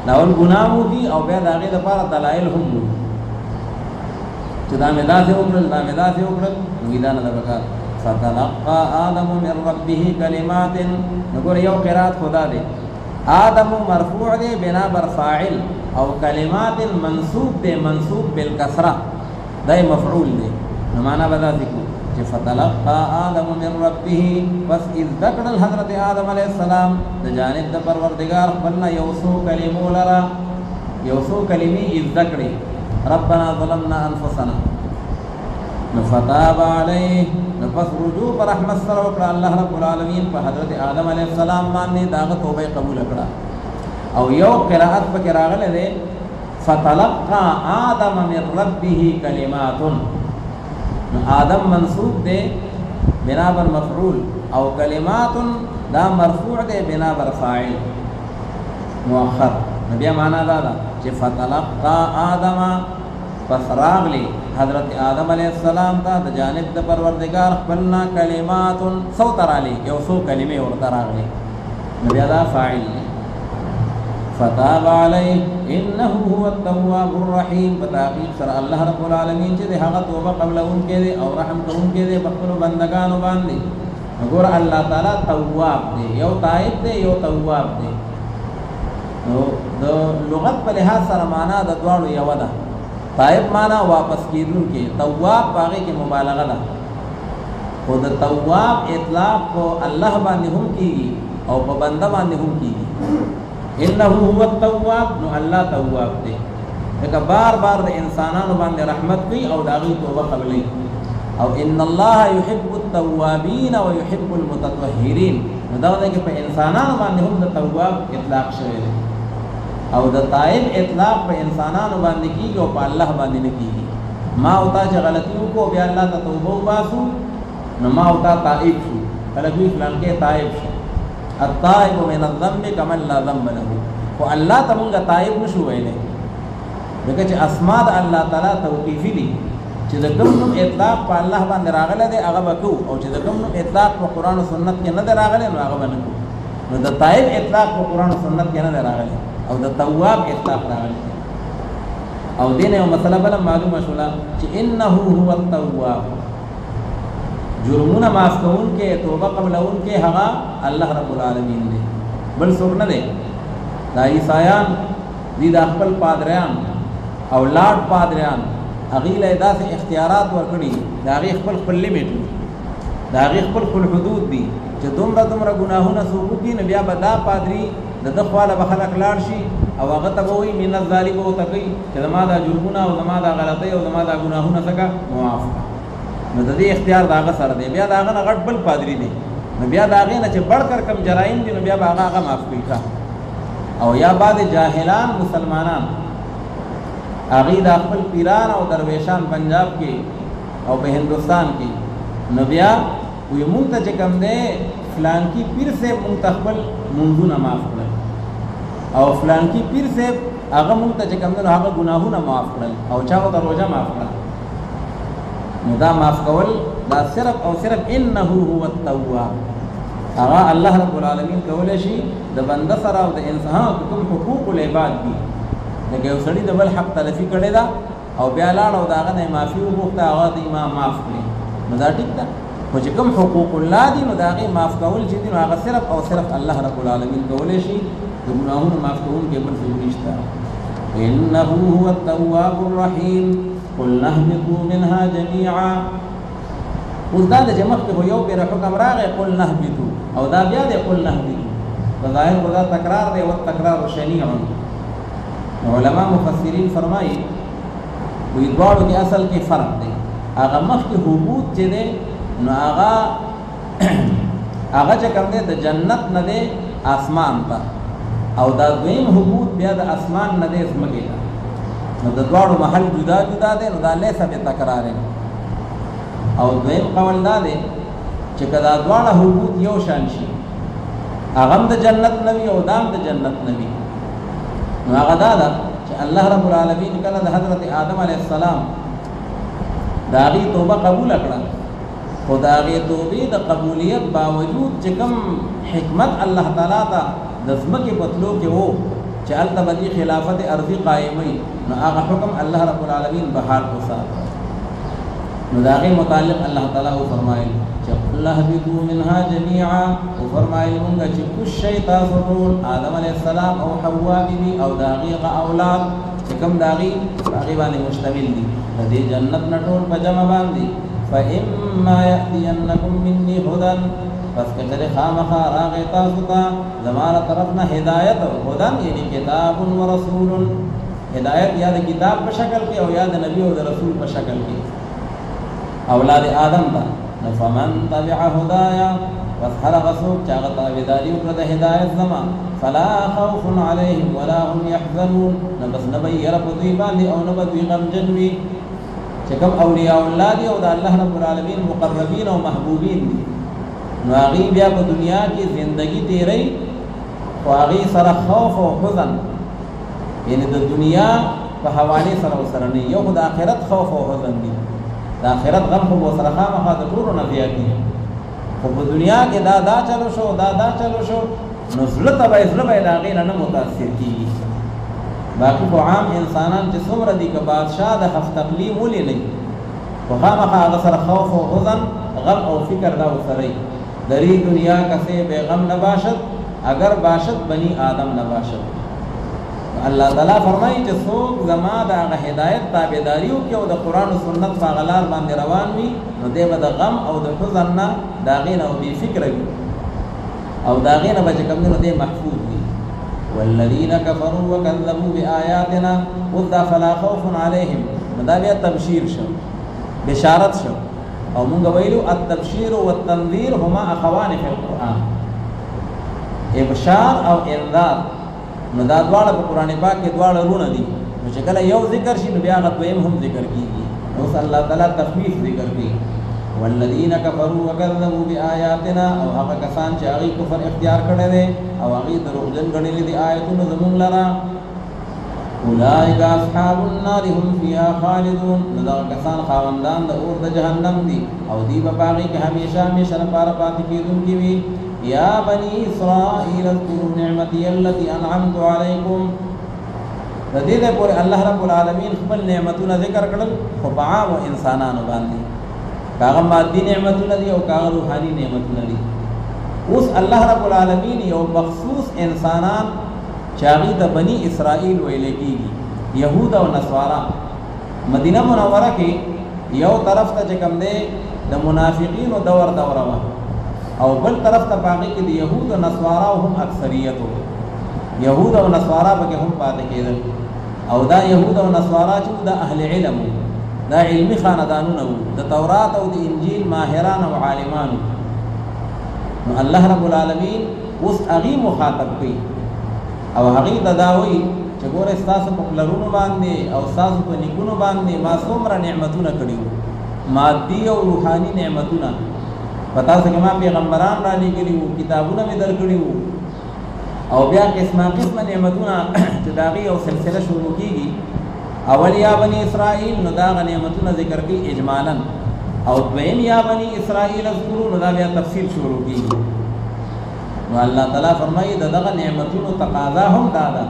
لاول ګناه وکړي او بیا د هغې لپاره دلایل هم وایي چې دا مې داسې وکړل، نو دا نه ده پکار. فتلقى آدم من ربه کلمات. نو ګوره یو قرات خدا دی، آدم مرفوع دی بنا بر فاعل، او کلمات منصوب دی منصوب بالکسره، دا مفعول دی. نو معنا به داسې کړو چې فتلقى آدم من ربه، پس اذ ذکر حضرت آدم علیہ السلام د جانب د پروردگار خپلنا یو څو کلمو لرا، یو څو کلمې اذ ذکرې، ربنا ظلمنا انفسنا، فتاب علیه پس رجوع پر رحمت سره وکړه الله رب العالمین په حضرت آدم علیه السلام باندې داغه توبه قبول کړه. او یو قرائت پکې راغله ده فتلقى آدم من ربه کلمات. آدم منصوب ده بنا بر مفعول او کلمات دا مرفوع ده بنا بر فاعل مؤخر. بیا معنا دا ده چې فتلقى آدم پس راغلی حضرت آدم علیہ السلام ته د جانب د پروردگار خپلنا کلمات سو ترالی یو سو کلمې ورته راغلی. بیا دا فاعل فتاب علیه انه هو التواب الرحیم. په تحقیق سره الله رب العالمین چې هغه توبه قبلونکی دی او رحم کوونکی دی په خپلو بندګانو باندې. وګوره الله تعالی تواب دی، یو تائب دی یو تواب دی. نو د لغت په لحاظ سره معنا د دواړو یو ده. تائب معنا واپس کیدونکی، تواب هغې کې مبالغه ده. خو د تواب اطلاق په الله باندې هم کیږي او په بنده باندې هم کیږي. انه هو التواب، نو الله تواب دی. لکه بار بار د انسانانو باندې رحمت کوي او د هغوی توبه قبلوي. او ان الله يحب التوابین ويحب المتطهرین. نو دغه دی کې په انسانانو باندې هم د تواب اطلاق شوی دی او د تائب اطلاق په انسانانو باندې کیږي او په الله باندې نه کیږي. ما او تا چې غلطي وکړو بیا الله ته توبه وباسو نو ما او تا تائب شو. خلک وایي فلان کې تائب شو. التائب من الذنب كمن لا ذنب له. خو الله ته مونږ تائب نشو ویلی ځکه چې اسماء د الله تعالی توقیفي دي. چې د کوم نوم اطلاق په الله باندې راغلی دی هغه به کوو، او چې د کوم نوم اطلاق په قرآن و سنت کې نه دی راغلی نو هغه به نه کوو. نو د تائب اطلاق په قرآن و سنت کې نه دی راغلی او د تواب اطلاق راغلی. او دین یو مسله بله معلومه شوله چې انه هو التواب، جرمونه معاف کوونکی توبه قبلونکی هغه الله رب العالمین دی، بل څوک نه دی. دا عیسایان دي د خپل پادریان او لاډ پادریان هغې له داسې اختیارات ورکړي، د هغې خپل خپل لیمیټ وي، د هغې خپل خپل حدود دي چې دومره دومره ګناهونه څوک وکړي نو بیا به دا پادري د ده خواله به خلک لاړ شي او هغه ته به وایي من الظالم به ورته کوي چې زما دا جرمونه او زما دا غلطۍ او زما دا ګناهونه څه کړه معاف کړه. نو د دې اختیار د هغه سره دی. بیا د هغه نه غټ بل پادري دی، نو بیا د هغې نه چې بړکر کم جرایم دي نو بیا به هغه معاف کوي. او یا بعد جاهلان مسلمانان هغې د خپل پیران او درویشان پنجاب کې او په هندوستان کې نو بیا وایي مونږ ته چې کوم دی فلانکي پیر صاحب مونږ ته خپل مونځونه معاف کړل او فلانکي پیر صاحب هغه مونږ ته چې کوم دی نو هغه ګناهونه معاف کړل او چا ورته روژه معاف کړل. نو دا معاف کول دا صرف او صرف انه هو التواب، هغه الله رب العالمین کولی شي د بنده سره او د انسان کوم حقوق العباد دي. لکه یو سړي د بل حق تلفي کړې ده او بیا لاړ او د هغه نه معافي وغوښته هغه د ما معاف کړي نو دا ټیک ده. خو چې کوم حقوق الله دي نو د هغې معاف کول چې دي نو هغه صرف او صرف الله رب العالمین کولی شي. د ګناهونو معاف کوونکی بل څوک نشته. انه هو التواب الرحیم قلنا اهبطوا منها جميعا. اوس دا چې مخکې خو یو پېره حکم راغی قلنا اهبطوا او دا بیا دی قلنا اهبطوا، په ظاهر خو دا تکرار دی والتکرار شنیع. علماء مفسرین فرمایي وایي دواړو کې اصل کې فرق دی. هغه مخکې حبوط چې دی نو هغه چې کوم دی د جنت نه دی آسمان ته، او دا دویم حبوط بیا د آسمان نه دی ځمکې ته. نو د دواړو محل جدا جدا دی نو دا لیس بتکرار. او دویم قول دا دی چې که دا دواړه حبوط یو شان شي هغه هم د جنت نه وي او دا هم د جنت نه وي نو هغه دا ده چې الله رب العالمین کله د حضرت آدم علیه السلام د هغې توبه قبوله کړه، خو د هغې توبې د قبولیت باوجود چې کوم حکمت الله تعالی ته د ځمکې په تلو کې و چې هلته به دې خلافت ارضي قایموي نو هغه حکم الله رب العالمین بحال وساته. نو د هغې متعلق الله تعالی وفرمایل چې قل اهبطوا منها جميعا، وفرمایل مونږه چې کوز شئ تاسو ټول آدم علیه السلام او حوا بیبي او د هغې هغه اولاد چې کوم د هغې باندې مشتمل دي د دې جنت نه ټول په جمع باندې. فإما يأتينكم مني هدى، پس که چرې خامخا راغی تاسو ته زما له طرف نه هدایت او هدن یعنی کتاب و رسول، هدایت یا د کتاب په شکل کې او یا د نبي او د رسول په شکل کې. اولاد آدم تا فمن تبع هدایا وصحر غسوک چاگت تابداری اکرد ہدایت زما فلا خوف علیہم ولا هم يحزنون نبس نبی رب دیبان دی او نبی غم جنوی چکم اولیاء اللہ دی او دا اللہ رب العالمین مقربین و محبوبین دی نو آغی بیا پا دنیا کی زندگی تیرئی و آغی سر خوف و حزن یعنی دا دنیا پا حوالی سر و سرنی یو خود آخرت خوف و حزن دی دا آخرت غم خو سر خام خواد طور و نفیاتی خو پا دنیا کی دا چلو شو دا چلو شو نزلت با ازلب علاقین نمتاثر کی باقی کو عام انسانان چی سمر دی که بادشاہ دا حف تقلیم ولی نہیں و خام خواه غصر خوف و حزن غم او فکر دا سرئی دری دنیا کسی بے غم نباشد اگر باشد بنی آدم نباشد اللہ تعالیٰ فرمائی چی سوک زما دا اغا ہدایت تابداریو کیو دا قرآن و سنت فاغلال باندے روان وی نو دے با دا غم او دا حزن نا داغین او بی فکر وی او داغین با چکم دنو دے محفوظ وی والذین کفروا وکذبوا بآیاتنا وذا فلا خوف علیہم دا بیا تبشیر شو بشارت شو او منگا ویلو التبشیر والتنذیر هما اخوان فی القرآن ابشار او انذار نو دا دوار پا قرآن پاک کے دوار رون دی نو چکل یو ذکر شی نو بیاغت دویم ہم ذکر کی گی نو اللہ تعالیٰ تخفیف ذکر کی والذین کفروا وکذبوا بآیاتنا او حقا کسان چی آغی کفر اختیار کرنے دے او آغی دروغ جن گڑی لی دی آیتون زمون لرا اولئک اصحاب النار هم فیها خالدون ندا کسان خاوندان دا اور دا جہنم دی او دی باقی کہ ہمیشہ ہمیشہ نپارا پاتی کی دن کی بھی یا بنی اسرائیل اذکروا نعمتی اللتی انعمت علیکم ردید پورے اللہ رب العالمین خبل نعمتنا ذکر کرل خبعام و انسانان باندی کاغا مادی نعمتنا دی او کاغا روحانی نعمتنا دی اس اللہ رب العالمین یو مخصوص انسانان چاغی دا بنی اسرائیل ویلے کی گی یہود و نصوارا مدینہ منورہ کی یو طرف تا چکم دے دا منافقین و دور دورہ او بل طرف تا باقی کی دی یہود و نصوارا و ہم اکثریت ہو یہود و نصوارا بکی ہم پاتے کیدل او دا یہود و نصوارا چو دا اہل علم دا علمی خاندانون ہو دا تورات و دا انجیل ماہران و عالمان نو اللہ رب العالمین اس اغی مخاطب کی او هغه د داوی چې ګوره استاسو په پلرونو باندې او استاسو په نیکونو باندې ما څومره نعمتونه کړیو مادي او روحاني نعمتونه پتا څنګه ما پیغمبران را لګیلو کتابونه مې درکړیو او بیا قسمه قسمه نعمتونه چې داغي او سلسله شروع کیږي اول یا بنی اسرائیل نو دا نعمتونه ذکر کی اجمالا او دویم یا بنی اسرائیل اذکروا نو دا بیا تفصیل شروع کیږي نو اللہ تعالیٰ فرمائی دا دغا نعمتون و تقاضا ہم دادا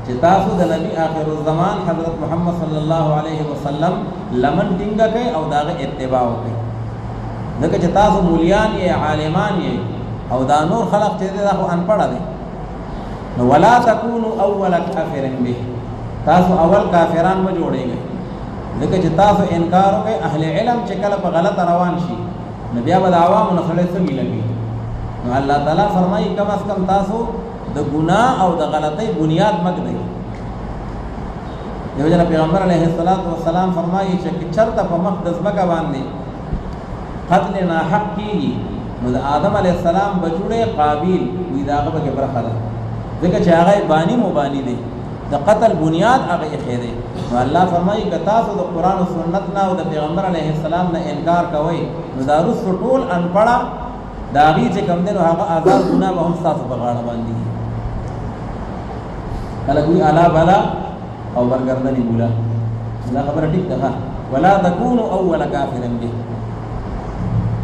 چی تاسو دا نبی آخر الزمان حضرت محمد صلی اللہ علیہ وسلم لمن ٹنگا کئی او داغا اتباعو کئی دکا چی تاسو مولیان یہ عالمان یہ او دا نور خلق چی دا خو انپڑا دے نو ولا تکونو اول کافرن بے تاسو اول کافران بجوڑے گئے دکا چی تاسو انکارو کئی اہل علم چکل پا غلط روان شی نبیا با دا عوام نخلے سمی لگی نو اللہ تعالیٰ فرمائی کم از کم تاسو دا گناہ او دا غلطی بنیاد مک دی دیو جنا پیغمبر علیہ السلام فرمائی چک چرتا پا مقدس بکا باندے قتل ناحق کی نو دا آدم علیہ السلام بجوڑے قابیل وی دا آغا بکی برخا دا دیکھا چا آغای بانی مبانی دے دا قتل بنیاد آغای خیدے نو اللہ فرمائی کہ تاسو دا قرآن و سنتنا و دا پیغمبر علیہ السلام نا انکار کوئی نو دا رس رطول انپڑا داغی چه کم دنو حقا آزاد گناہ با ہم ستاسو بغاڑا باندی کلا کوئی علا بلا او برگردنی بولا اللہ خبر ٹھیک دخا ولا تکونو اول کافرن بے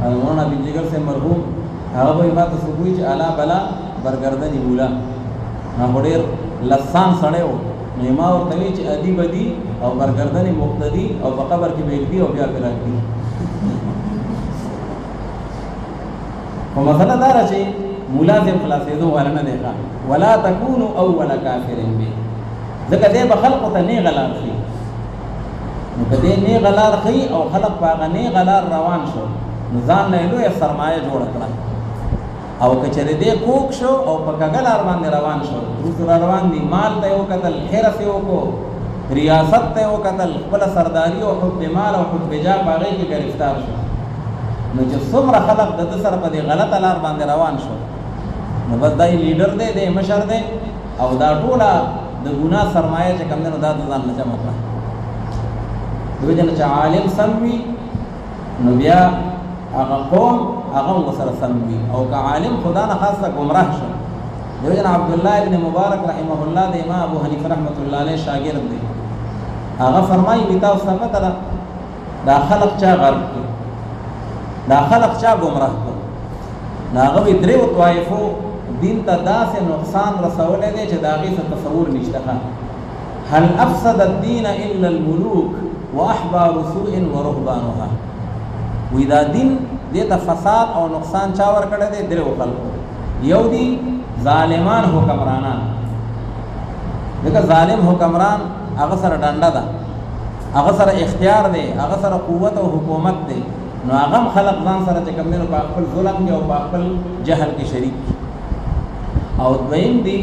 مولانا بن جگر سے مرحوم حقا بھئی بات سکوئی چه علا بلا برگردنی بولا نا خوڑیر لسان سڑے ہو نیما اور توی چه ادی بدی او برگردنی مقتدی او بقبر کی بیک دی او بیا پر رکھ دی و مسئلہ دارا چی ملازم خلاصیدو والا نہ دیکھا ولا تکونو اول کافرین بی ذکر دے بخلق تا نی غلار خی نکہ دے نی غلار خی او خلق پاگا نی غلار روان شو نزان نیلو یا سرمایہ جوڑ کرا او کچر دے کوک شو او پکا غلار باندے روان شو دوسرا روان دی مال تیو قتل حیر سیو کو ریاست ته وکتل خپل سرداری او حب مال او حب جاه باغې کې گرفتار شو نو چې څومره خلق د سره په دې غلطه لار باندې روان شو نو بس دای لیډر دی د مشر دی او دا ټوله د ګناه سرمایه چې کوم نه دا ځان نه جمع کړه دوی جن چې عالم سموي نو بیا هغه قوم هغه وسره سموي او که عالم خدا نه خاصه گمراه شو دوی جن عبد الله ابن مبارک رحمه الله د امام ابو حنیفه رحمۃ اللہ علیہ شاګرد دی هغه فرمایي وتا اوس نه پته دا خلق چا غرب دا خلق چا گمراه کو ناغه درې طائفو دین ته داسې نقصان رسولې دي چې داغه څه تصور نشته هل افسد الدين الا الملوك واحبار سوء ورهبانها وې دا دین دې ته فساد او نقصان چا ور کړی دی درې خلکو یو دی ظالمان حکمرانان دغه ظالم حکمران هغه سره ډنډه ده هغه سره اختیار دی هغه سره قوت او حکومت دی نو هغه خلق ځان سره چې کوم نه په خپل ظلم کې او په خپل جهل کې شریک او دویم دی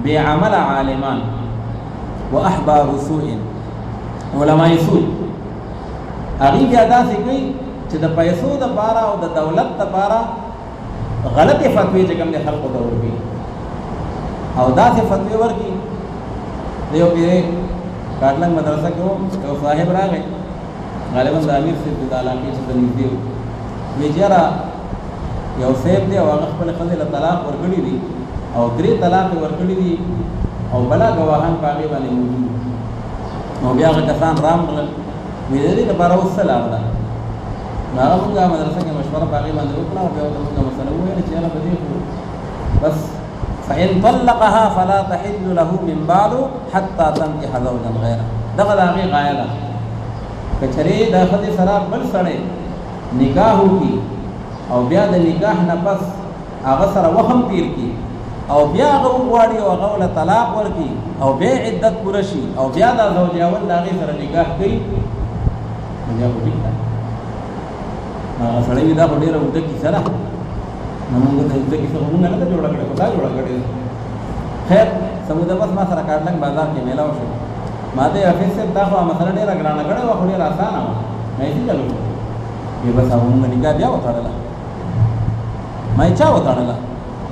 بے عمل عالمان واحبار سوء علماء سوء هغه بیا داسې کوي چې د پیسو د پاره او د دولت د پاره غلطه فتوی چې کوم نه خلقو ته ورګي او داسې فتوی ورګي دیو پیره کاټلنګ مدرسه کې یو صاحب راغی غالبا د امیر صاحب د علاقې څخه نږدې وی جرا یو صاحب دی او هغه خپل خزل طلاق ورکړي دي او درې طلاق ورکړي دي او بلا گواهان پاګې باندې موجود نو بیا هغه کسان رام غل وی دې لپاره وسلام ده نو هغه مدرسه کې مشوره پاګې باندې وکړه او بیا موږ مسله وایي چې هغه بدی بس فإن طلقها فلا تحل له من بعد حتى تنكح زوجا غيره دغه هغه غایه ده کچری د خدای سره بل سره نکاح کی او بیا د نکاح نه پس هغه سره وهم تیر کی او بیا هغه وغواړي او هغه له طلاق ورکی او بیا عدت پوره شي او بیا د زوج اول د هغه سره نکاح کوي بیا په ټیک ده هغه سره دا ډیره وده کی سره موږ د دې کې څه نه جوړ کړو خدای جوړ کړی خیر سموده بس ما سره کارلنګ بازار کې میلاو شو ما دې افیس سے دا خو مثلا ډیره ګرانه کړه او ډیره آسانه و نه دې چلو یې بس هغه موږ نکاح بیا وکړه ما یې چا وکړه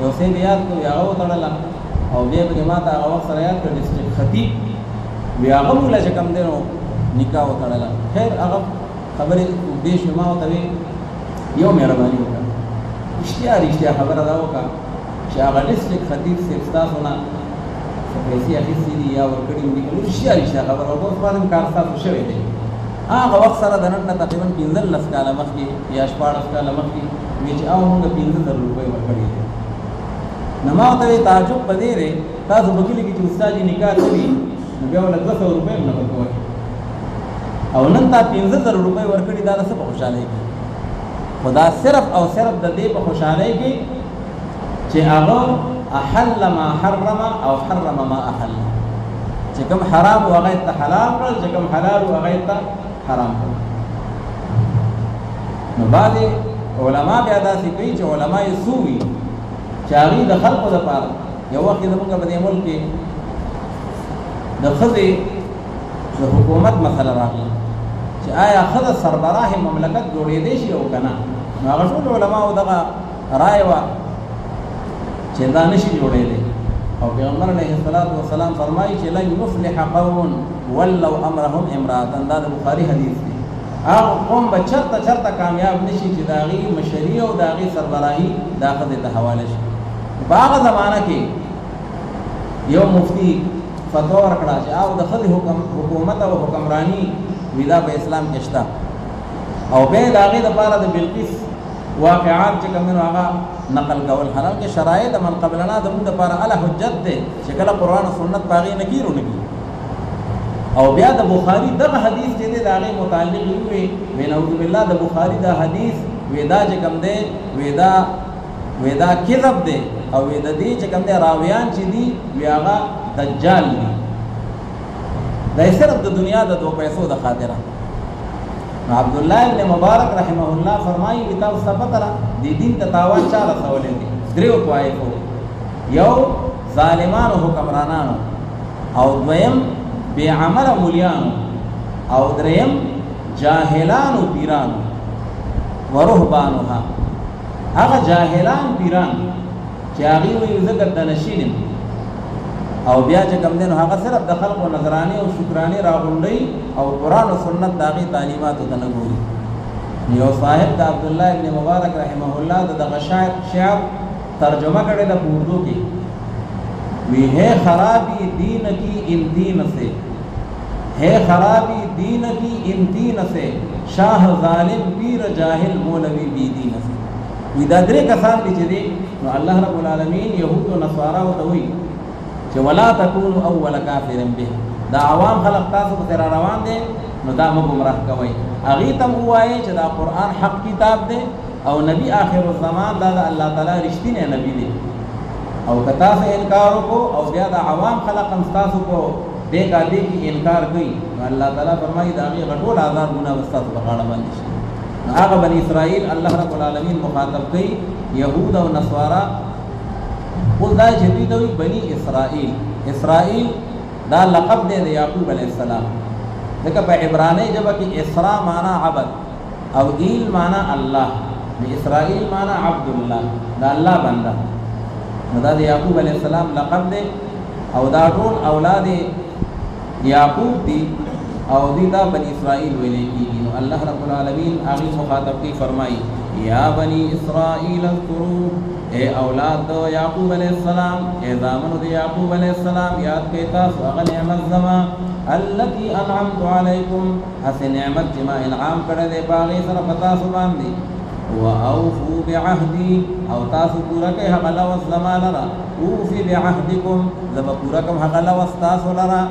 یو څه بیا کو یو وکړه او بیا به ما ته هغه وخت سره یاد کړ ډیسټریکټ خطیب بیا هغه موږ چې کم دینو نکاح وکړه خیر هغه خبرې دې شما او ته یو مهرباني وکړه اشتیا خبره دا وکړه چې هغه ډیسټریکټ خطیب سے تاسو نه پیسې اخیستې دي یا ورکړې دي نو اشتیا خبره او په فارم کار تاسو شوی دی هغه وخت سره د نن تقریبا 15 کاله مخکې یا 14 کاله مخکې چې او موږ 15 روپۍ ورکړې دي نو ما ته تعجب پدې لري تاسو وکیل کې چې استاد نکاح کوي نو بیا ول 200 روپۍ نه ورکوي او نن تا 15 روپۍ ورکړې دا څه په خوشاله کې خدا صرف او صرف د دې په خوشاله کې چې هغه احل ما حرم او حرم ما احل چې کوم حرام او هغه ته حلال کړ چې کوم حلال او هغه ته حرام کړ نو بعد علما بیا داسې کوي چې علما یې سووي چې هغه د خلقو لپاره یو وخت زموږ په دې ملک کې د خزي د حکومت مسله راغله چې آیا خزه سربراه مملکت جوړې دي شي او کنه نو هغه ټول علما او دغه رائے وا چې دا نشي جوړې دي او پیغمبر علیه الصلاۃ والسلام فرمایي چې لن يفلح قوم ولو امرهم امراه دا د بخاری حدیث دی هغه قوم به چرته کامیاب نشي چې داغي مشری او داغي سربراهي داخله ته حواله شي په هغه زمانہ کې یو مفتی فتوا ورکړه چې او د خدای حکومت او حکمرانی ودا په اسلام کې شته او به داغه د پاره د بلقیس واقعات چې کوم هغه نقل کول حالان کې شرایط من قبلنا د موږ لپاره اله حجت ده چې کله قران او سنت پاغي نکیرو نکی او بیا د بخاری دغه حدیث چې د هغه متعلق وي نعوذ بالله د بخاری دا حدیث ودا چې کوم ده ودا کذب ده او ودا دي چې کوم ده راویان چې دي هغه دجال دي دا صرف د دنیا د دو پیسو د خاطره عبد الله ابن مبارک رحمه الله فرمایي کتاب ثبتره د دین ته تاوان چا رسولې دي دریو طائفو یو ظالمانو حکمرانانو او دویم بے عمل مولیانو او دریم جاهلانو پیرانو ورهبانوها هغه جاهلان پیران چې هغه وي زګر د نشینم او بیا چې کوم دین هغه صرف د خلکو نظرانی او شکرانی راغونډي او قران او سنت داغي تعلیمات ته نه ګوري یو صاحب د عبد الله ابن مبارک رحمه الله د شعر ترجمه کړی د اردو کې وی ہے خرابی دین کی ان دین سے ہے خرابی دین کی ان دین سے شاہ ظالم پیر جاہل مولوی بی دین سے وی دا درې کسان دي چې دي نو الله رب العالمین يهود او نصارا او توي چې ولا تكونوا اول کافر به دا عوام خلق تاسو په روان دي نو دا مو گمراه کوي اغه تم وایي چې دا قران حق کتاب دی او نبی آخر الزمان دا الله تعالی رښتینی نبی دی او کتا سے انکار کو او بیا دا عوام خلق انستاسو کو دے کا دے کی انکار کوي الله تعالی فرمایي دا غي غټول آزاد ګنا واستاسو په غاړه باندې شي هغه بنی اسرائیل الله رب العالمین مخاطب کوي يهود او نصارا قل دا جديد وي بني اسرائیل اسرائیل دا لقب دے یعقوب علیہ السلام دغه په عبرانی ژبه کې اسرا معنا عبد او ایل معنا الله اسرائیل معنا عبد الله دا الله بنده دا د یعقوب علیہ السلام لقب دی او دا ټول اولاد یعقوب دی او دی دا بنی اسرائیل ویلې کیږي نو الله رب العالمین هغه مخاطب کی فرمایي یا بنی اسرائیل اذکروا اے اولاد د یعقوب علیہ السلام اے زامنو د یعقوب علیہ السلام یاد کړئ تاسو هغه نعمت زما التي انعمت علیکم حسن نعمت چې ما انعام کړی دی باغې سره پتا سو باندې واوفوا بعهدي او تاسو پورا کوي هغه لوس زمانه اوفي بعهدكم زب پورا کوم هغه لوس تاسو لرا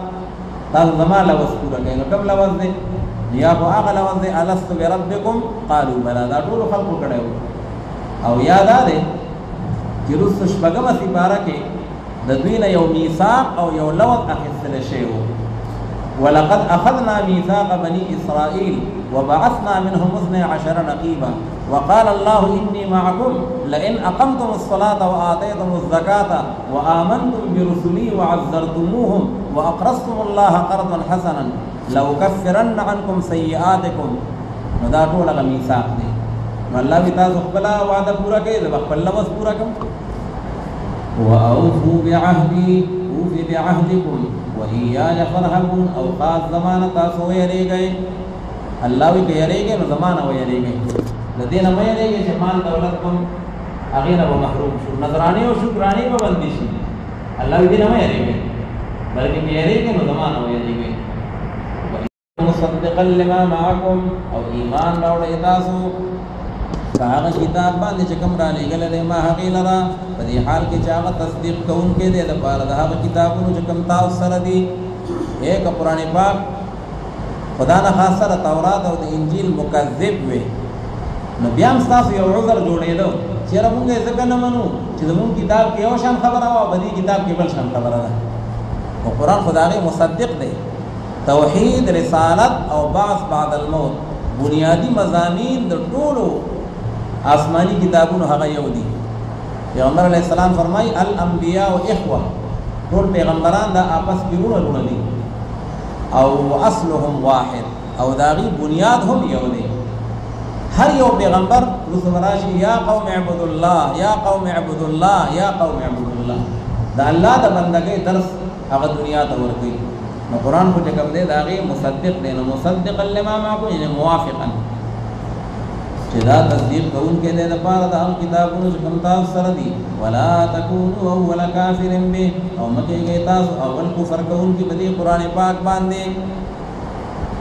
تاسو زمانه لوس پورا کوي نو کوم لوس دی یا خو هغه لوس دی الست بربكم قالوا بلا دا ټول خلق کړو او یاد ده چې رس شپږم سپاره کې د دوی نه یو میثاق او یو لوس اخیستل شوی ولقد اخذنا ميثاق بني اسرائيل وبعثنا منهم 12 نقيبا وقال الله إني معكم لئن أقمتم الصلاة وآتيتم الزكاة وآمنتم برسلي وعزرتموهم وأقرضتم الله قرضا حسنا لأكفرن عنكم سيئاتكم ندا ټول میثاق دی الله وی تاسو خپل وعده پورا کړئ د خپل لوس پورا کوم وأوفوا بعهدي أوفي بعهدكم وإياي فارهبون او خاص زمانه تاسو یې گئے الله وی کې یې گئے نو زمانه وې گئے لدينا ما یریږي چې مال دولت کوم هغه نه محروم شو نظرانی او شکرانی په باندې شي الله دې نه ما یریږي بلکې یریږي نو زمانه ویریږي مصدقا لما معكم او ایمان راوړی تاسو هغه کتاب باندې چې کوم را لېږل ما هغه لرا په دې حال کې چې هغه تصدیق کوونکې دې د پاره د هغه کتابونو چې کوم تاسو سره دي ایک قرآن پاک خدا نه خاصه تورات او د انجیل مکذب وي نو بیا هم تاسو یو عذر جوړېدو چې موږ یې ځکه نه منو چې زموږ کتاب کې یو شان خبره او بدی کتاب کې بل شان خبره ده او قرآن خدای مصدق دی توحید رسالت او بعث بعد الموت بنیادی مضامین د ټولو آسمانی کتابونو هغه یو دي پیغمبر علیہ السلام فرمای الانبیاء اخوه ټول پیغمبران دا آپس کې ورونه دي او اصلهم واحد او داغي بنیاد هم یو دی هر یو پیغمبر رسول راشي یا قوم اعبد الله یا قوم اعبد الله یا قوم اعبد الله دا الله د بندګۍ درس هغه دنیا ته ورکړي نو قران کو چې کوم دی دا غي مصدق دی نو مصدق لما معكم یعنی موافقا چې دا تصدیق کوونکې دی د پاره د هغه کتابونو چې کوم تاسو سره دي ولا تکونوا اول کافر به او مکه کې تاسو اول کفر کوونکې په دې قران پاک باندې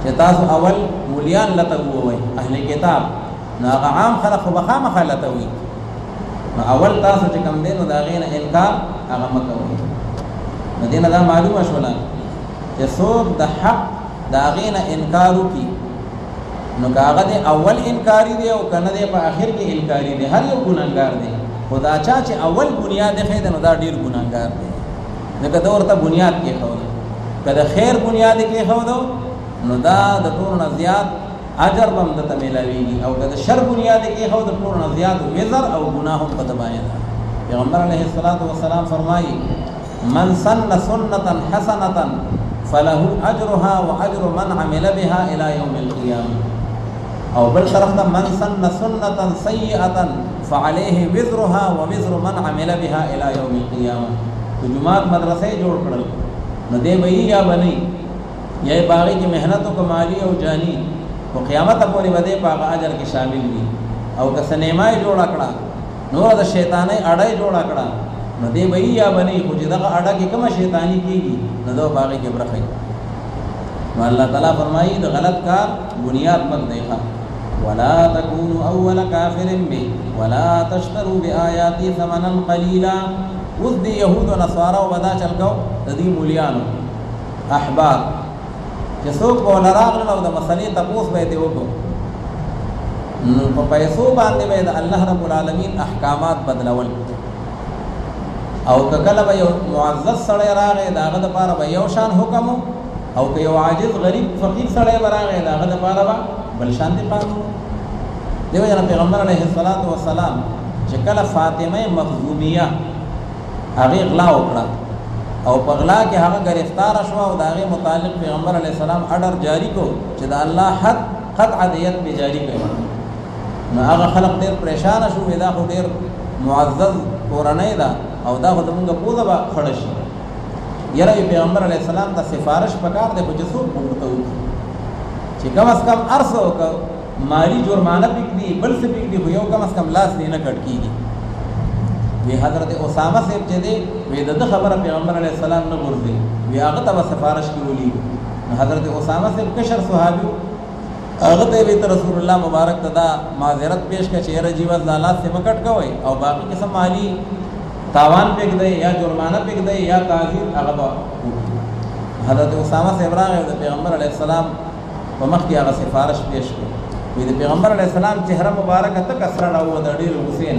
چې تاسو اول مولیان لته ووي اهل کتاب نو هغه عام خلق بخامه خلته وي نو اول تاسو چې کوم دین دا غینه انکار هغه مکوي مدینه دا معلومه شولا چې څوک د حق دا غینه انکار وکي نو هغه د اول انکاری دی او کنه د په اخر کې انکاری دی هر یو ګناګار دی خدا چا چې اول بنیاد خې نو دا ډیر ګناګار دی دغه دور ته بنیاد کې خو کله خیر بنیاد کې خو نو دا د ټول نه زیات اجر هم د تملاویږي او کله شر بنیاد کې خو د ټول نه زیات وزر او گناه هم پتبایا ده پیغمبر علیه الصلاۃ والسلام فرمایي من سن سنتا حسنه فله اجرها واجر من عمل بها الى يوم القيامه. او بل طرف ته من سن سنه سيئه فعليه وزرها ووزر من عمل بها الى يوم القيامه. تو جماعت مدرسې جوړ کړل نو دې وی یا بني یا باغی کی محنت او کمالی او جانی او قیامت پورې بده پاغه اجر کې شامل وي. او که سنیمای جوړ کړه نو د شیطانای اړای جوړ کړه نو دې وی یا بني خو چې دغه اړه کې کوم شیطانی کیږي نو دو باغی کې برخه. نو الله تعالی فرمایي د غلط کار بنیاد مت دی ښه. ولا تكونوا اول كافر به ولا تشتروا بآياتي ثمنا قليلا. اوس دی يهود او نصارا او بدا چل کو د دې مولیانو احبار چې څوک ولا راغله او د مسلې تپوس به دی وکړو نو په پیسو باندې به د الله رب العالمین احکامات بدلول. او کله به یو معزز سړی راغی داغه د پاره به یو شان حکم او که یو عاجز غریب فقیر سړی راغی داغه د پاره به بل شان دی قانون. دیو جنا پیغمبر علیه الصلاۃ والسلام چې کله فاطمه مخزومیه هغه اغلا وکړه او په اغلا کې هغه گرفتار شو او داغه متعلق پیغمبر علیه السلام اډر جاری کو چې د الله حد قطع دیت به جاری کړي. نو هغه خلق ډیر پریشان شو ودا خو ډیر معزز قرانه ده او دا خو موږ پوزه به خړ شي. یره پیغمبر علیه السلام ته سفارش پکار دی په جسو پورته و چې کم از کم ارسو مالی جرمانه پکدي بل څه پکدي خو یو کم از کم لاس نه کټ کیږي. وی حضرت اسامه صاحب چې دی وی د خبره پیغمبر علیه السلام نه ورځي وی هغه ته سفارش کولی. حضرت اسامه صاحب کشر صحابي هغه ته وی رسول الله مبارک تدا معذرت پیش کړي چې رجیو زالات سے مکټ کوي او باقي قسم مالی تاوان پکدي یا جرمانه پکدي یا تعذير هغه. حضرت اسامه صاحب راغی د پیغمبر علیه السلام په مخ کې هغه سفارش پیش کړ. وی د پیغمبر علیه السلام چهره مبارک ته کسره راو د ډیر حسین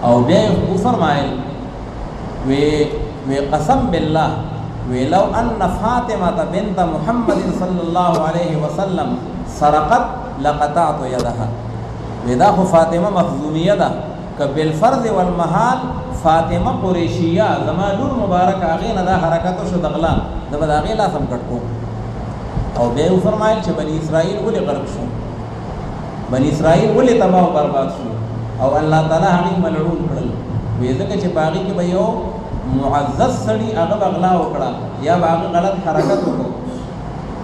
او بیا یې فرمایل وی قسم بالله وی لو ان فاطمه بنت محمد صلی الله علیه وسلم سرقت لقطعت يدها. وی دا خو فاطمه مخزومیه ده ک بالفرض والمحال فاطمه قریشیه زما لور مبارک هغه نه دا حرکت شو دغلا د بداغه لا سم کټکو. او بیا یې فرمایل چې بنی اسرائیل ولې غرق شو بنی اسرائیل ولې تباہ او برباد شو او الله تعالی هغه ملعون کړل. وې ځکه چې باغی کې به یو معزز سړی هغه بغلا وکړه یا هغه غلط حرکت وکړو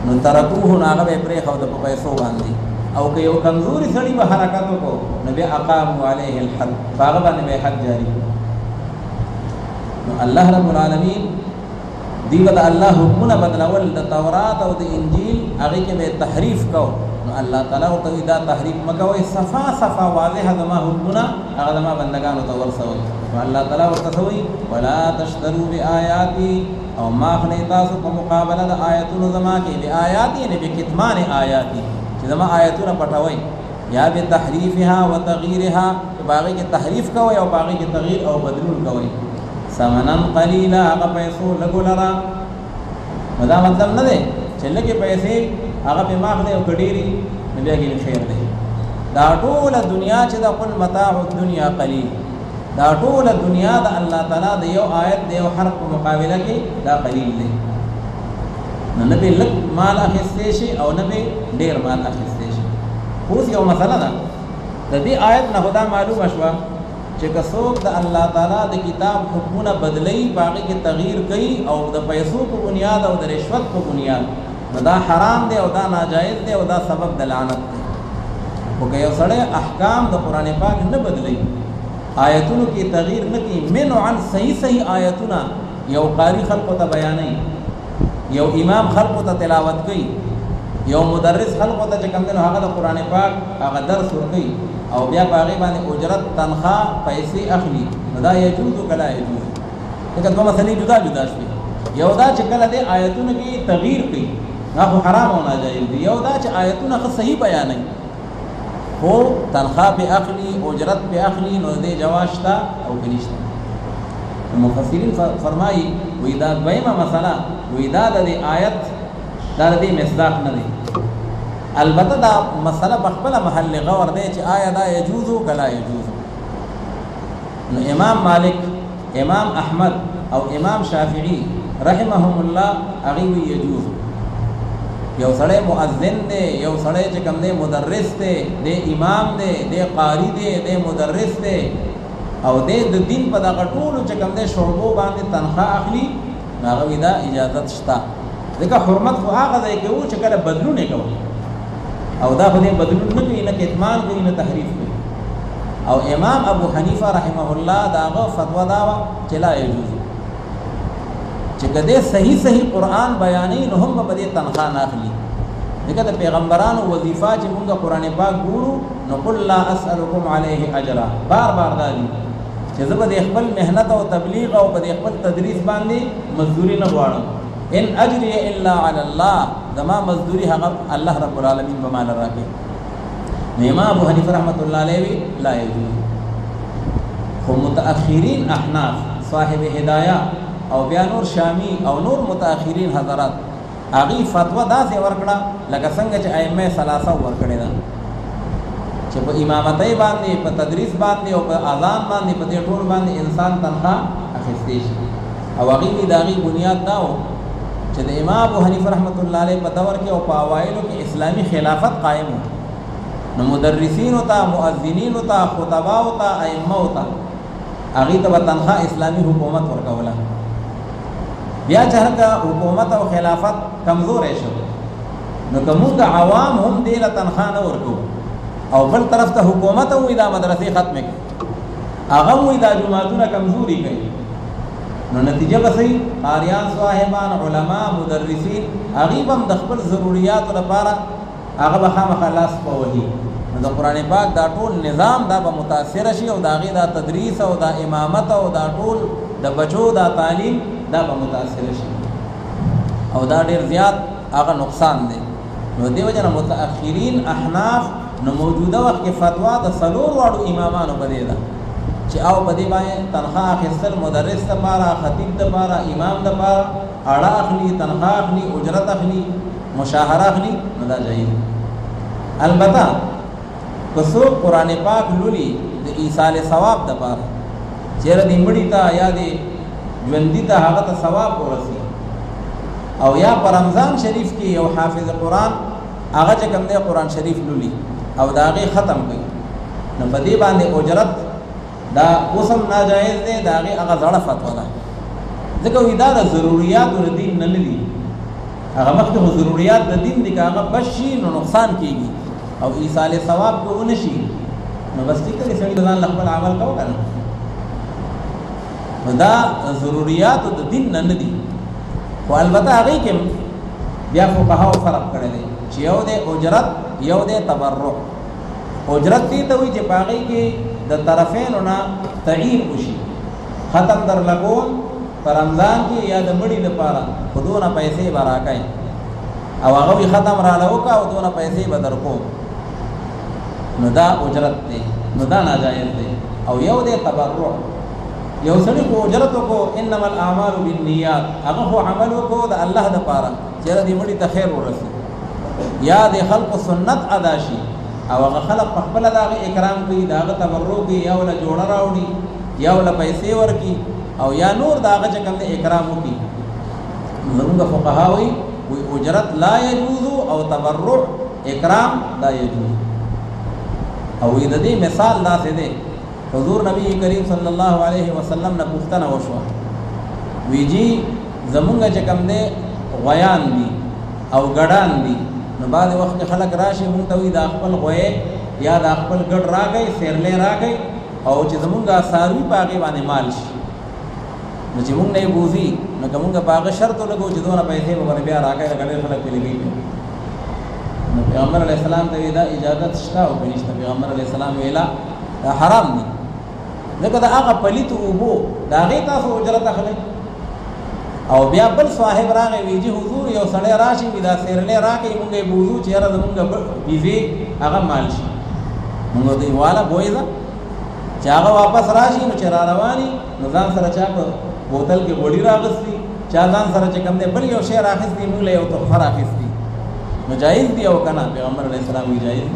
نو ترکوه هغه به پرې خو د پیسو باندې او که یو کمزوري سړی به حرکت وکړو نو به اقام علیه الحد هغه باندې به حد جاری. نو الله رب العالمین دیو د الله حکمونه بدلول د تورات او د انجیل هغه کې به تحریف کو. نو الله تعالی او ته دا تحریف مکوي صفا صفا واضح د ما حکمونه هغه د ما بندگانو ته ورسوي. نو الله تعالی ورته وی ولا تشتروا بیااتی او ما خلی تاسو په مقابله د آیاتونو زما کې بیااتی نه بکتمان آیاتی چې زما آیاتونه پټوي یا به تحریفها وتغییرها باغی کې تحریف کوي او باغی کې تغییر او بدلون کوي. ثمنا قلیلا هغه پیسو لګولرا دا مطلب نه دی چې لګي پیسې هغه په ماخ دی او کډيري بیا کې خیر دی. دا ټول دنیا چې د خپل متاع الدنیا قلیل دا ټول دنیا د الله تعالی د یو آیت د یو حرف په مقابله کې دا قلیل دی. نه به لک مال اخیستې شي او نه به ډیر مال اخیستې شي. اوس یو مسله ده د دې آیت نه خدا معلومه شوه چې کڅوک د الله تعالی د کتاب حکمونه بدلی باقي کې تغییر کوي او د پیسو په بنیاد او د رشوت په بنیاد دا حرام دی او دا ناجائز دی او دا سبب د لعنت دی. او که یو سړی احکام د قران پاک نه بدلی آیتونو کې تغییر نه کوي منو عن صحیح آیتونه یو قاری خلق ته بیانې یو امام خلق ته تلاوت کوي یو مدرس خلق ته چې کوم هغه د قران پاک هغه درس ورکوي او بیا باغی باندې اجرت تنخواه پیسې اخلي دا یجوز کلا یجوز. دغه کومه مسلې جدا شي. یو دا چې کله د آیتونو کې تغییر کوي هغه حرام او ناجایز دی. یو دا چې آیتونه خو صحیح بیانې هو تنخواه په اخلي اجرت په اخلي نو دې جواشتا او کنيشتا. مفسرین فرمایي وې دا دویمه مسله وې دا د آیت دا د مصداق نه دی. البته دا مسله بخبل محل غور دی چې آیا دا یجوز کلا یجوز. نو امام مالک امام احمد او امام شافعی رحمهم الله هغه وی يجوز یو سړی مؤذن دی یو سړی چې کوم دی مدرس دی د امام دی د قاری دی د مدرس دی او د دین په دغه ټولو چې کوم دی شعبو باندې تنخواه اخلي هغه وی دا اجازه شته ځکه حرمت خو هغه ځای کې وو چې کله بدلون یې کوي او دا خو دې بدلون نه کوي نه کتمان کوي نه تحریف کوي او امام ابو حنیفه رحمه الله داغه فتوا دا چې لا يجوز چې کده صحیح قران بیانې نو هم په دې تنخواه نه اخلي دغه د پیغمبرانو وظیفه چې موږ قران پاک ګورو نو قل لا اسالکم علیه اجرا بار دا دي چې زه به خپل مهنت او تبلیغ او په خپل تدریس باندې مزدوری نه غواړم ان اجری الا علی الله زما مزدوری هغه الله رب العالمین به مال راکړي امام ابو حنیفه رحمت الله علیه لا یجوز خو متأخرین احناف صاحب هدایه او بیا نور شامی او نور متأخرین حضرات هغه فتوا داسې ورکړه لکه څنګه چې ائمه ثلاثه ورکړي دا چې په امامتۍ باندې په تدریس باندې او په اذان باندې په دې ټول باندې انسان تنخواه اخیستی شي او هغه داغي بنیاد داو چې د امام ابو حنیفه رحمت الله علیه په دور کې او په اوایلو کې اسلامی خلافت قائم و نو مدرسین او تا مؤذنین او تا خطبا او تا ائمه او تا هغه ته تنخواه اسلامی حکومت ورکوله بیا چې هغه حکومت او خلافت کمزور شو نو کومه عوام هم دې له تنخواه نه ورکو او بل طرف ته حکومت او دا مدرسې ختمه هغه وې دا جماعتونه کمزوري کوي نو نتیجه به صحیح قاریان صاحبان علما مدرسین هغه هم د خپل ضرورت لپاره هغه به خلاص په وਹੀ نو د قران پاک دا ټول نظام دا به متاثر شي او دا غي دا تدریس او دا امامت او دا ټول د بچو دا تعلیم دا به متاثر شي او دا ډیر زیات هغه نقصان دی نو دیو جن متأخرین احناف نو موجوده وخت کې فتوا د سلور واړو امامانو په دی دا چې او په دی باندې تنخواه اخیستل مدرس لپاره خطیب لپاره امام لپاره اړه اخلي تنخواه اخلي اجرت اخلي مشاهره اخلي نو دا جایز البته کسو قران پاک لولي د ایصال ثواب لپاره چیرې دې مړی ته یا دې ژوندۍ ته هغه ته ثواب ورسي او یا پر رمضان شریف کې یو حافظ قران هغه چې کوم دی قران شریف لولي او داغه ختم کړي نو په دې باندې اجرت دا اوسم ناجایز دی داغه هغه ځړه فتوا ده ځکه وې دا د ضرورت د دین نه لدی هغه وخت د ضرورت د دین دی هغه بشي نو نقصان کیږي او ایصال ثواب کو نشي نو بس دې کې سړي ځان خپل عمل کو کنه دا ضرورت د دین نه لدی خو البته هغه کې بیا فقها فرق کړی دی چې یو د اجرت یو د تبرع اجرت دې ته وي چې باغی کې د طرفین نه تعین وشي ختم در لګون پر رمضان کې یا د مړي لپاره خودونه پیسې براکای او هغه ختم را لوکا او دونه پیسې بدر کو نو دا اجرت دی نو دا ناجایز دی او یو د تبرع یو سړي کو اجرت کو انما الاعمال بالنیات هغه هو عمل کو د الله لپاره چې دې مړي ته خیر ورسي یا د خلق سنت ادا شي او هغه خلق په خپل دغه اکرام کوي دغه تبرع کوي یا ول جوړ راوړي یا ول پیسې ورکي او یا نور دغه چې کوم اکرام کوي زموږ فقها وي اجرت لا يجوز او تبرع اکرام لا يجوز او دې مثال دا څه دی حضور نبی کریم صلی الله علیه وسلم نه پوښتنه وشوه ویجی زمونږ چې کوم دی غیان دي او ګډان دي نو بعد وخت خلک راشي مونږ ته وی دا خپل غوې یا دا خپل ګډ راغی سیرلې راغی او چې زمونږه ساروی پاګې باندې مال شي نو چې مونږ نه بوزي نو کومه پاګه شرط لګو چې دونه پیسې به بیا راغی غړي خلک پیلوي نو پیغمبر علی السلام ته دا اجازه شته او نشته پیغمبر علی السلام ویلا حرام دي لکه دا هغه پلیت او بو دا غي تاسو اجرت اخلي او بیا بل صاحب راغی ویجی حضور یو سړی راشي ودا سیرلې راکې مونږه بوزو چې را مونږه بیزي هغه مال شي مونږ دی والا بویزه چې هغه واپس راشي نو چې را رواني نو ځان سره چا په بوتل کې وړي راغستي چا ځان سره چې کوم دی بل یو شی راخستي مونږ له یو تحفه راخستي نو جایز دی او کنه پیغمبر علیه السلام وی جایز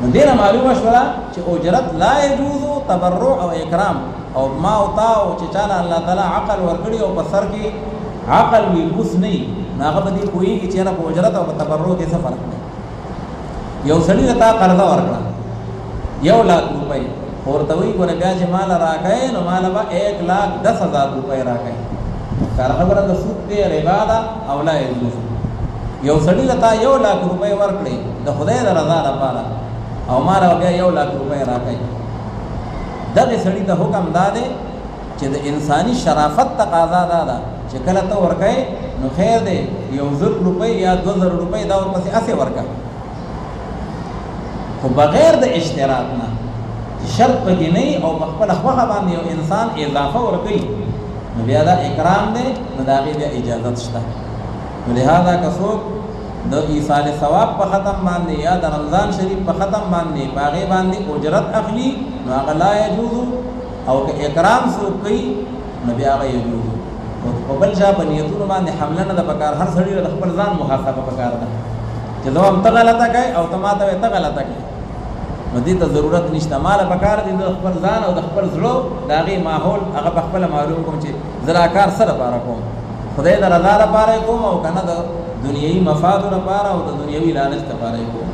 نو دینه معلومه شوه چې اجرت لا يجوز تبرع او اکرام او ما او تا او چې چاله الله تعالی عقل ورکړي او په سر کې عقل وي اوس نه هغه به دې پوهېږي چې په اجرت او په تبرع کې څه فرق دی. یو سړي ته قرضه ورکړه 1,00,000 روپۍ ورته وایي ګوره بیا چې مال راکړې نو مال به 1,10,000 روپۍ راکړې. کار خبره د سود دی ربا ده او لا یجوز. یو سړي ته 1,00,000 روپۍ ورکړې د خدای د رضا لپاره او مال بیا 1,00,000 روپۍ راکړې. دغه سړي ته حکم داده چې د انساني شرافت تقاضا ده چې کله ته ورکې نو خیر دی 1,000 روپۍ یا 2,000 روپۍ دا ورپسې اسې ورکړه خو بغیر د اشتراط نه شرط پکې نه او په خپل خوښه باندې یو انسان اضافه ورکړي نو بیا دا اکرام دی نو د هغې بیا اجازت شته. نو لهذا که څوک د ایصال ثواب په ختم باندې یا د رمضان شریف په ختم باندې په هغې باندې اجرت اخلي نو هغه لا یجوزو او که اکرام څوک کوي نو بیا هغه یجوزو. په بل چا په نیتونو باندې حمله نه ده پکار. هر سړي د خپل ځان محاسبه پکار ده چې زه هم ته غلطه کوې او ته ما ته وایې ته غلطه کوې نو دې ته ضرورت نشته. ما له پکار دي د خپل ځان او د خپل زړه د هغې ماحول هغه په خپله معلوم کوم چې زه دا کار څه لپاره کوم خدای د رضا لپاره یې کوم او که نه د دنیوي مفادو لپاره او د دنیوي لالچ لپاره یې کوم.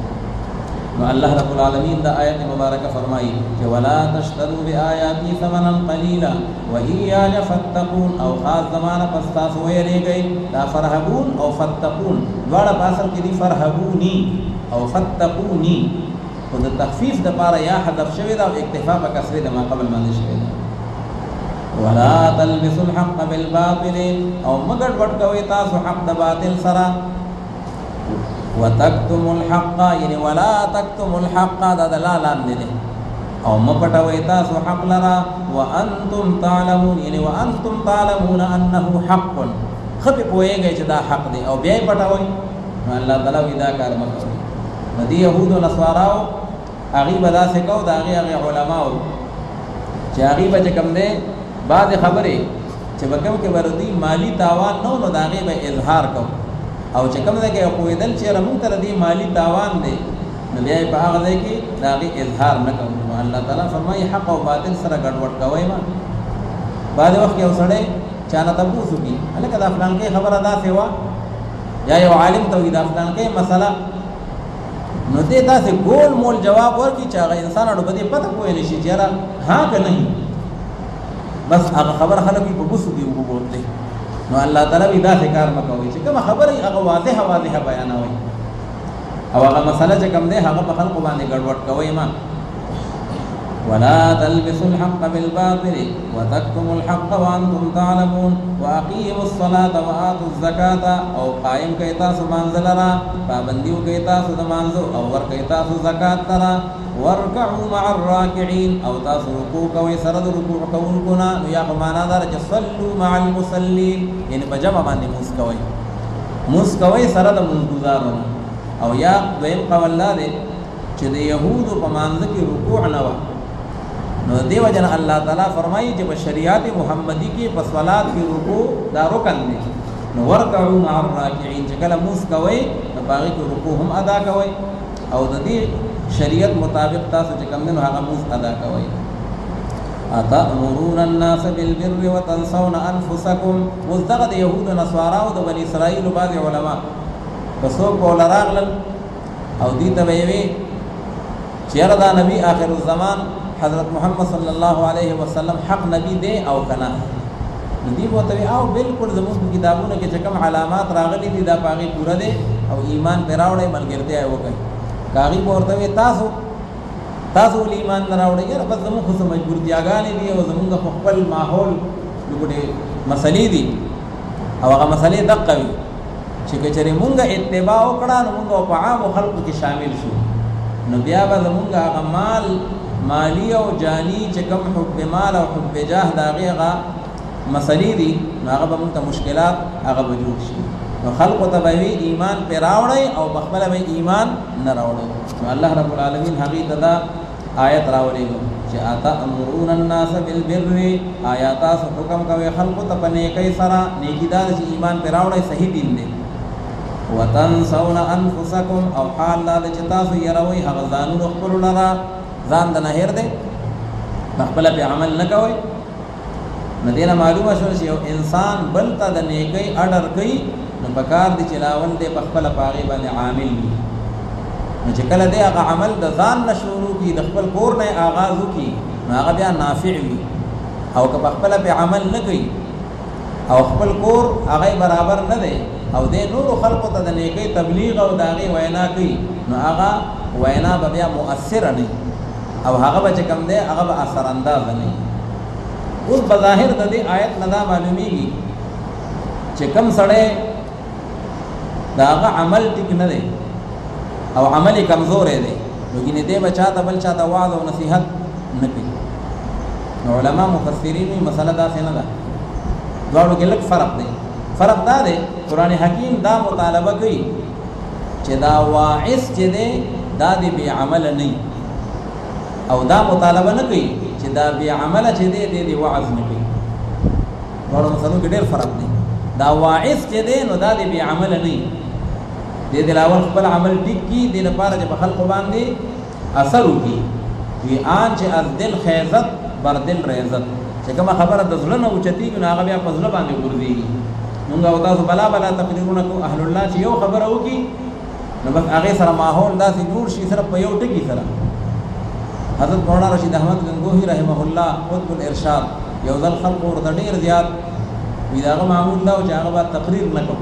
نو الله رب العالمین دا آیت مبارکه فرمایي چې ولا تشتروا بآیاتی ثمنا قلیلا وإیاي فاتقون او خاص زمانه پس تاسو ویریږئ. دا فرهبون او فتقون دواړه په اصل کې دي فرهبوني او فتقوني خو د تخفیف دپاره یا حذف شوې ده او اکتفا په کسرې د ما قبل باندې شوې ده. ولا تلبسوا الحق بالباطل او مګډ وډ کوئ تاسو حق د باطل سره وتكتموا الحق یعنی ولا تكتموا الحق دا لا لاندې ده او مپټوي تاسو حق لرا وانتم تعلمون یعنی وانتم تعلمون انه حق خپې پوهیږئ چې دا حق دی او بیا یې پټوئ نو الله تعالی دا کار مه کوئ. نو دې یهودو نصاراو هغې به داسې کوو د هغې علماو چې هغې به چې کوم دی بعضې خبرې چې به کوم کې به دوی مالي تاوان نه نو د هغې به اظهار کوو او چې کوم ځای کې پوهېدل چې یاره مونږ ته د دې مالي تاوان دی نو بیا یې په هغه ځای کې د هغې اظهار نه کوو. نو الله تعالی فرمایي حق او باطل سره ګډوډ کوئ مه. بعضې وخت یو سړی چا نه تپوس وکړي هلکه دا فلانکۍ خبره داسې وه یا یو عالم ته وایي دا فلانکۍ مسله نو دې داسې ګول مول جواب ورکړي چې هغه انسان اړو به دې پته پوهېلی شي چې یاره ها که نه بس هغه خبره خلک په بوسو کې وګورلی. نو الله تعالی وی داسې کار مه کوئ چې کومه خبره هغه واضحه بیانوئ او هغه مسله چې کوم دی هغه په خلقو باندې ګډوډ کوئ مه. ولا تلبسوا الحق بالباطل وتكتموا الحق وانتم تعلمون واقيموا الصلاه واتوا الزكاه او قائم کئ تاسو مانځه لرا پابندیو کئ تاسو د مانځو او ورکئ تاسو زکات لرا ورکعوا مع الراکعين او تاسو رکوع کوئ سره د رکوع کوونکو نه نو یا په معنا دار چې صلوا مع المصلين یعنی په جمع باندې مونځ کوئ سره د مونځګزارو او یا دویم قول دا دی چې د یهودو په مانځه کې رکوع نه وه نو دیو جن الله تعالی فرمایي چې په شریعت محمدي کې په صلات کې رکوع دا رکن دی. نو ورکعوا مع الراکعين چې کله مونځ کوئ نو په هغې کې رکوع هم ادا کوئ او د دې شریعت مطابق تاسو چې کوم دی نو هغه مونځ ادا کوئ. اتأمرون الناس بالبر وتنسون انفسکم. اوس دغه د یهودو نصاراو د بني اسرائیلو بعضې علما که څوک به وله راغلل او دوی ته به یې وې چې یاره دا نبي آخر الزمان حضرت محمد صلی الله علیه وسلم حق نبی دی او کنه نو دوی به ورته وي او بلکل زموږ په کتابونو کې چې کوم علامات راغلي دي دا په هغې پوره دی او ایمان پرې راوړئ ملګرتیا یې وکړئ. که هغې به ورته وي تاسو ولې ایمان نه راوړئ یاره بس زموږ خو څه مجبورتیاګانې دي او زموږ خو خپل ماحول لږې مسلې دي او هغه مسلې دقه وي چې که چېرې مونږ اتباع وکړه نو مونږ په عامو خلقو کې شامل شو نو بیا به زمونږ هغه مالی او جانی چې کوم حب مال او حب جاه د هغې هغه مسلې دي نو هغه به مونږ ته مشکلات هغه به جوړ شي. نو خلقو ته به وي ایمان پرې راوړئ او پخپله به ایمان نه راوړئ. نو الله رب العالمین هغې ته دا آیت راولېږو چې اتأمرون الناس بالبر آیا تاسو حکم کوئ خلقو ته په نیکۍ سره نیکي دا ده چې ایمان پرې راوړئ صحیح دین دی. وتنسون انفسکم او حال دا ده چې تاسو یروئ هغه ځانونو خپلو لره ځان د نه هېر دی پخپله پې عمل نه کوئ نو دینه معلومه شو چې یو انسان بل ته د نیکی اډر کوي نو پکار دي چې لاول دې په خپل پاغي باندې عامل وي نو چې کله دې هغه عمل د ځان نه شروع کی د خپل کور نه آغاز وکي نو هغه بیا نافع وي او که په خپل به عمل نه کوي او خپل کور هغه برابر نه دی او دې نور خلقو ته د نیکی تبلیغ او داغي وینا کوي نو هغه وینا به بیا مؤثر نه او هغه به کم دی هغه به اثر انداز نه اوس بظاهر د دې آیت نه دا معلومیږي چې کم سړی داغه عمل ټیک نه دی او عمل کمزور دی نو ګینه دې بچا ته بل چا ته وعظ او نصيحت نه کوي نو علما مفسرین مسله دا څنګه ده دواړو کې لږ فرق دا دی قران حکیم دا مطالبه کوي چې دا واعظ چې دی دا دې به عمل نه او دا مطالبه نه کوي چې دا به عمل چې دی دې وعظ نه کوي دواړو مسلو کې ډېر فرق دی دا واعظ چې دی نو دا دې به عمل نه دې دلاول خپل عمل ټیک کی دې لپاره چې په خلق باندې اثر وکړي وی ان چې از دل خیزت بر دل ریزت چې کومه خبره د ځلنه اوچتي نو هغه بیا په ځل باندې ګرځي موږ او تاسو بلا تقریرونه کو اهل الله چې یو خبره وکړي نو بس هغه سره ماحول داسې جوړ شي سره په یو ټکی سره حضرت مولانا رشید احمد گنگوہی رحمه الله قطب الارشاد یو ځل خلق ورته ډیر زیات وی داغه معمول دا چې هغه به تقریر نکو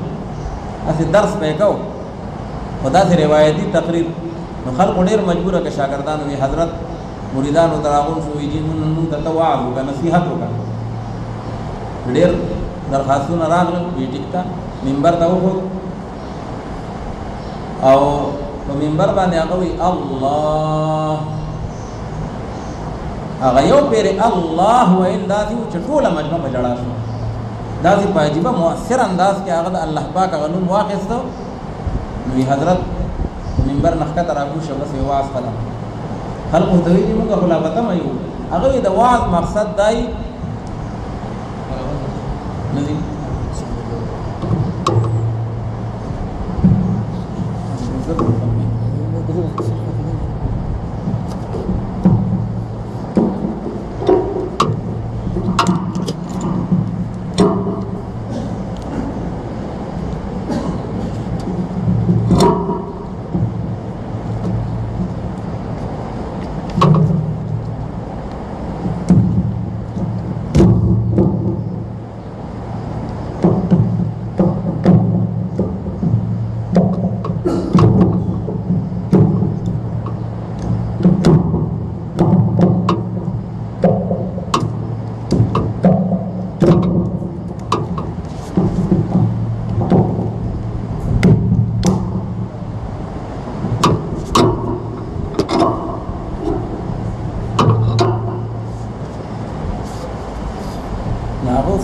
اسی درس به کو خدا سے روایتی تقریر نو خلق ډیر مجبور که شاګردانو وی حضرت مریدانو تراغون شو وی جی نن ته توعظ او نصیحت وکړه ډیر درخواستونه راغلل وی ټیکتا منبر ته وخو او په منبر باندې هغه وی الله هغه یو پیر الله ویل داسې چې ټوله مجمع بجړا شو داسې په عجیب مؤثر انداز کې هغه د الله پاک غنوم واخیستو نو حضرت منبر نخکه تراغو شبس واعظ کړه خلق ته وی موږ خلا پته مې هغه د واعظ مقصد دای ندی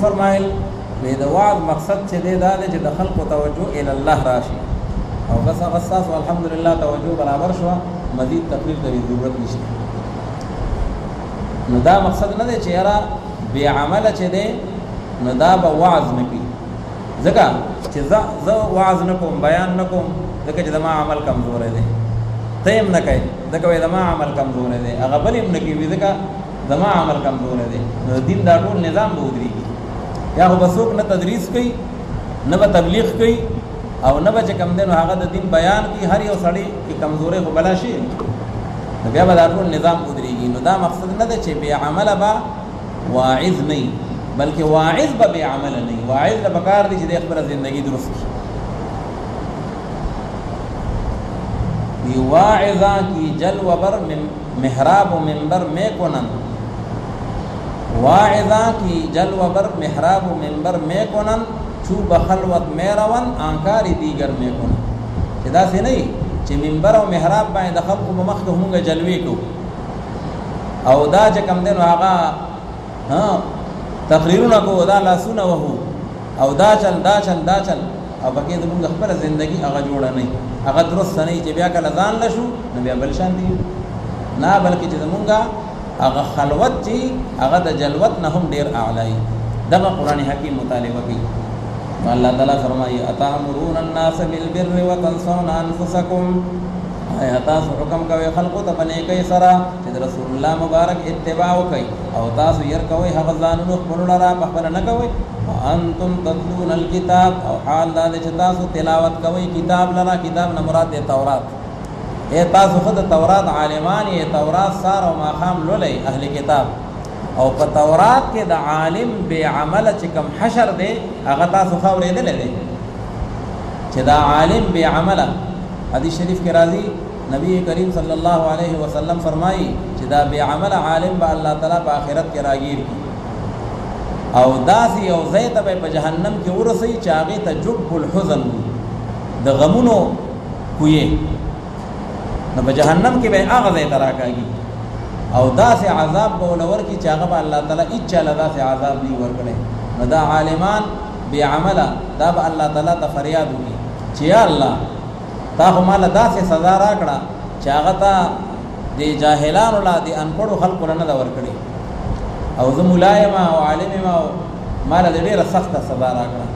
فرمایل وی د وعظ مقصد چې دی دا چې د خلکو توجه ال الله راشي او بس غصاص والحمدلله توجه برابر شو مزید تقریر ته ضرورت نشي نو دا مقصد نه دی چې یاره بی عمل چې دی نو دا به وعظ نه کوي ځکه چې زه وعظ نه کوم بیان نه کوم ځکه چې زما عمل کمزور دی ته هم نه کوي ځکه زما عمل کمزور دی هغه بل هم نه کوي ځکه زما عمل کمزور دی نو دین دا ټول نظام به ودرېږي یا خو بسوک نه تدریس کوي نه به تبلیغ کوي او نه به چې کم دی نو هغه د دین بیان کوي هر یو سړی کې کمزوري خو بلا شي نو بیا به دا ټول نظام ودرېږي نو دا مقصد نه دی چې بې عمله به واعظ نه وي بلکې واعظ به بې عمله نه وي واعظ له پکار دی چې د خپله زندګي درست کړي واعظا کی جلوه بر محراب و منبر میں کنن واعظا کی جلوه بر محراب و منبر میں کنن چو بخلوت میں روان آنکاری دیگر میں کنن چې داسې نه وي چې منبر او محراب باندې د خلقو په مخ کې مونږ جلوې کوو او دا چې کوم دی نو هغه تقریرونه کوو دا لاسونه وهو او دا چل او پکې زمونږ خپله زندګي هغه جوړه نه وي هغه درست نه چې بیا کله ځان لشو نو بیا بل شان دي نه بلکې چې زمونږه هغه خلوت چې هغه د جلوت نه هم ډیر اعلی دغه قران حکیم مطالبه کوي الله تعالی فرمایي اتامرون الناس بالبر وتنسون انفسکم آیا تاسو حکم کوي خلقو ته په نیکۍ سره چې د رسول الله مبارک اتباع وکړي او تاسو ير کوي هغه ځانونو خپل لرا په خپل نه کوي وانتم تتلون الكتاب او حال دا چې تاسو تلاوت کوي کتاب لرا کتاب نه مراد دی تورات اے تاسو خود تورات عالمان یې تورات سار او ماقام لولې اهل کتاب او په تورات کې د عالم به عمل چې کوم حشر دی هغه تاسو خبرې ده لې چې دا عالم به عمل حدیث شریف کې راځي نبی کریم صلی الله علیه وسلم فرمایي چې دا به عمل عالم به الله تعالی په آخرت کې راګیر او داسي او زیت به په جهنم کې ورسي چې هغه ته جب الحزن د غمونو کوی نو په جهنم کې به هغه زیت راکاږي او داسې عذاب به ولور کې چې هغه به الله تعالی اچاله داسې عذاب دی ورکړي نو دا عالمان به عمل دا به الله تعالی ته فریاد وکړي چې یا الله تا خو مال داسې سزا راکړه چې هغه ته د جاهلانو لا د انپړو خلکو نه دا ورکړي او زه ملایم او عالم ما مال ډېره سخته سزا راکړه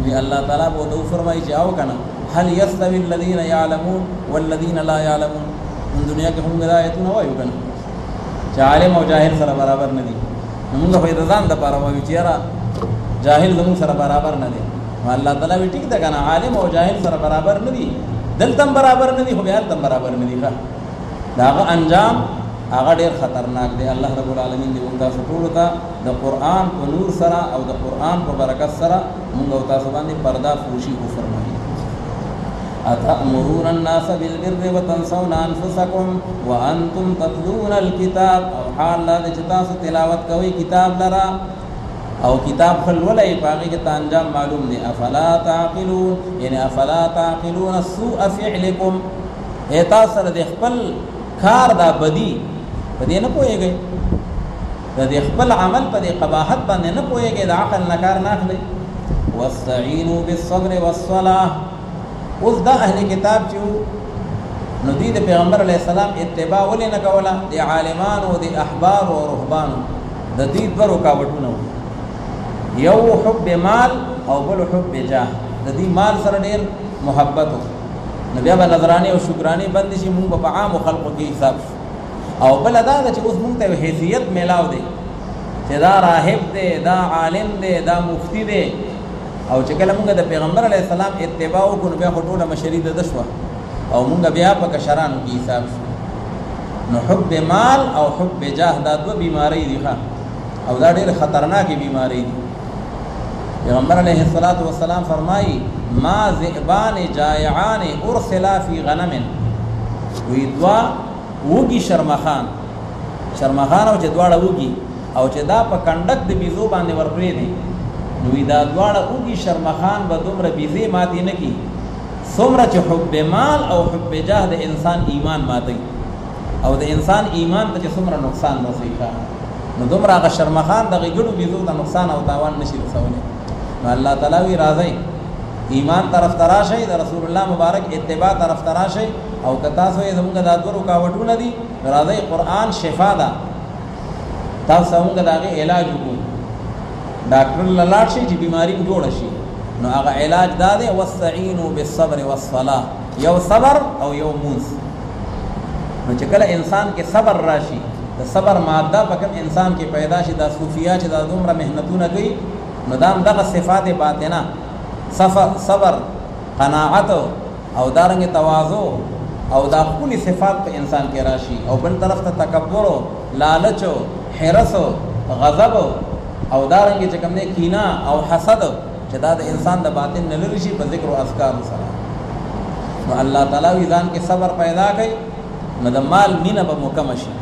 وی الله تعالی به دو فرمایي چې او کنه هل يستوي الذين يعلمون والذين لا يعلمون ان دنیا کې هم هدایتونه وایو کنه چې عالم او جاهل سره برابر نه دي موږ په ځان د پاره وایو چې را جاهل زموږ سره برابر نه دي الله تعالی وی ټیک ده کنه عالم او جاهل سره برابر نه دي دلته برابر نه دي خو بیا تم برابر نه دي داغه انجام هغه ډیر خطرناک دی الله رب العالمین دې موږ تاسو ټول ته د قران په نور سره او د قران په برکت سره موږ تاسو باندې پردا فروشي کو فرمایي اتأمرون الناس بالبر وتنسون انفسكم وانتم تتلون الكتاب او حال لا چې تاسو تلاوت کوي کتاب لرا او کتاب خلولای باغی کې انجام معلوم دی افلا تعقلون یعنی افلا تعقلون سوء فعلكم ایتا سره د خپل کار دا بدی پدې نه پويږي د خپل عمل په قباحت باندې نه پويږي د عقل نه کار نه اخلي واستعينوا بالصبر والصلاه اوس دا اهل کتاب چې نو دي د پیغمبر علی السلام اتباع ولې نه کوله د عالمانو د احبار او رهبانو د دې دوه رکاوټونه یو حب مال او بل حب جاه د دې مال سره ډېر محبت نو بیا به نظرانه او شکرانه بند شي موږ په عام خلقو کې حساب او بل دا چې اوس موږ ته حیثیت میلاو دی چې دا راهب دی دا عالم دی دا مفتی دی او چې کله موږ د پیغمبر علی السلام اتباع وکړو بیا ټوله مشری د دشوا او موږ بیا په کشرانو کې حساب شو نو حب مال او حب جاه دا دوه بیماری دي او دا ډېر خطرناکې بیماری دي پیغمبر علیه الصلاۃ والسلام فرمایي ما ذئبان جائعان ارسلا فی غنم وی دوا وږي شرمخان او چې دواړه وږي او چې دا په کنډک د بيزو باندې ورپرې دي نو دا دواړه وږي شرمخان به دومره بيزي ماتي نه کی څومره چې حب مال او حب جاه د انسان ایمان ماتي او د انسان ایمان ته څومره نقصان رسوي نو دومره هغه شرمخان د غړو بيزو ته نقصان او تاوان نشي رسولای نو الله تعالی وی راځي ایمان طرف تراشي د رسول الله مبارک اتباع طرف تراشي او کتا سو زموږ د ادو رکاوټونه دي راځي قران شفا ده تاسو موږ دغه علاج وکړو ډاکټر لاړ شي چې بیماری جوړ شي نو هغه علاج دا دی واستعینوا بالصبر والصلاه یو صبر او یو موس نو چې کله انسان کې صبر راشي د صبر ماده په کوم انسان کې پیدا شي د صوفیا چې د دومره مهنتونه کوي نو دام دغه صفات باطنه صبر قناعت او دارنګ تواضع او دا خپل صفات په انسان کې راشي او بل طرف ته تکبر لالچ حرص غضب او دارنګ چې کوم نه کینا او حسد چې دا د انسان د باطن نه لری شي په ذکر او اذکار سره نو الله تعالی وی ځان کې صبر پیدا کوي نو د مال مینه به مکمل شي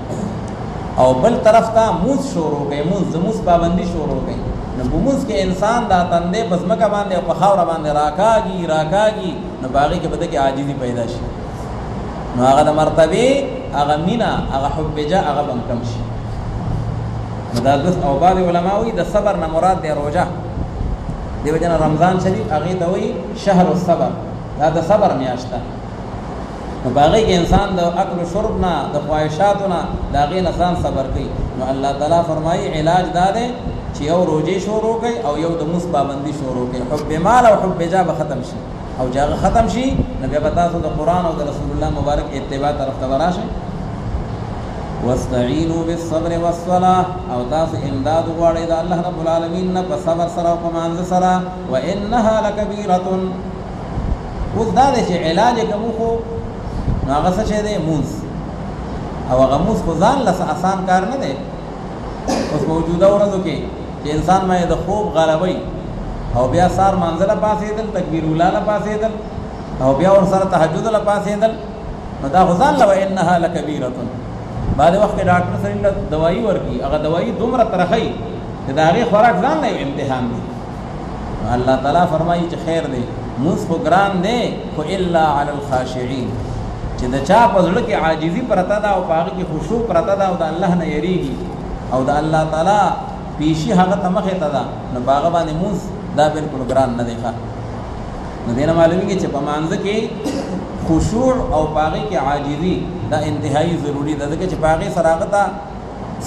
او بل طرف ته موس شروع کوي موس پابندي شروع کوي نو موس کې انسان دا تندې بزمکه باندې او په خاور باندې راکاږي نو باغی کې بده کې عاجزي پیدا شي نو هغه د مرتبه هغه مینا هغه حب جا هغه بم کم شي مدارس او بعض علماء وی د صبر نه مراد دی روزه دیو جن رمضان شریف هغه ته وی شهر الصبر دا د صبر میاشت نو باغی کې انسان د اکل و شرب نه د خواهشاتو نه دا غي انسان صبر کوي نو الله تعالی فرمایي علاج دا دی چې یو روزه شروع کوي او یو د موس پابندي شروع کوي حب مال او حب جا به ختم شي او چې هغه ختم شي نو بیا به تاسو د قرآن او د رسول الله مبارک اتباع طرف ته وراشئ. واستعینوا بالصبر والصلاة او تاسو امداد غواړئ د الله رب العالمین نه په صبر سره او په مانځه سره. وانها لکبیرة، اوس دا دی چې علاج یې کوو خو نو هغه څه شی دی؟ مونځ. او هغه مونځ خو ځان له آسان کار نه دی. اوس موجوده ورځو کې چې انسان باندې د خوب غلبوي او بیا سار مانځه له پاسېدل، تکبیر اوله له پاسېدل او بیا ورسره تهجد له پاسېدل، نو دا خو ځان له وانها لکبیرة. بعد وخت کې ډاکټر سره له دوايي ورکي، هغه دوايي دومره ترخی چې د هغې خوراک ځان له امتحان دی. الله تعالی فرمایي چې خیر دی مونځ خو ګران دی خو الا علی الخاشعین، چې د چا په زړه کې عاجزي پرته ده او په هغې کې خشوع پرته ده او د الله نه یریږي او د الله تعالی پیشي هغه ته مخې ته ده، نو په هغه باندې مونځ دا بالکل ګران نه دی. نو دې نه معلومیږي چې په مانځه کې خشوع او په هغې کې عاجزي دا انتهایی ضروري ده، ځکه چې په هغې سره هغه ته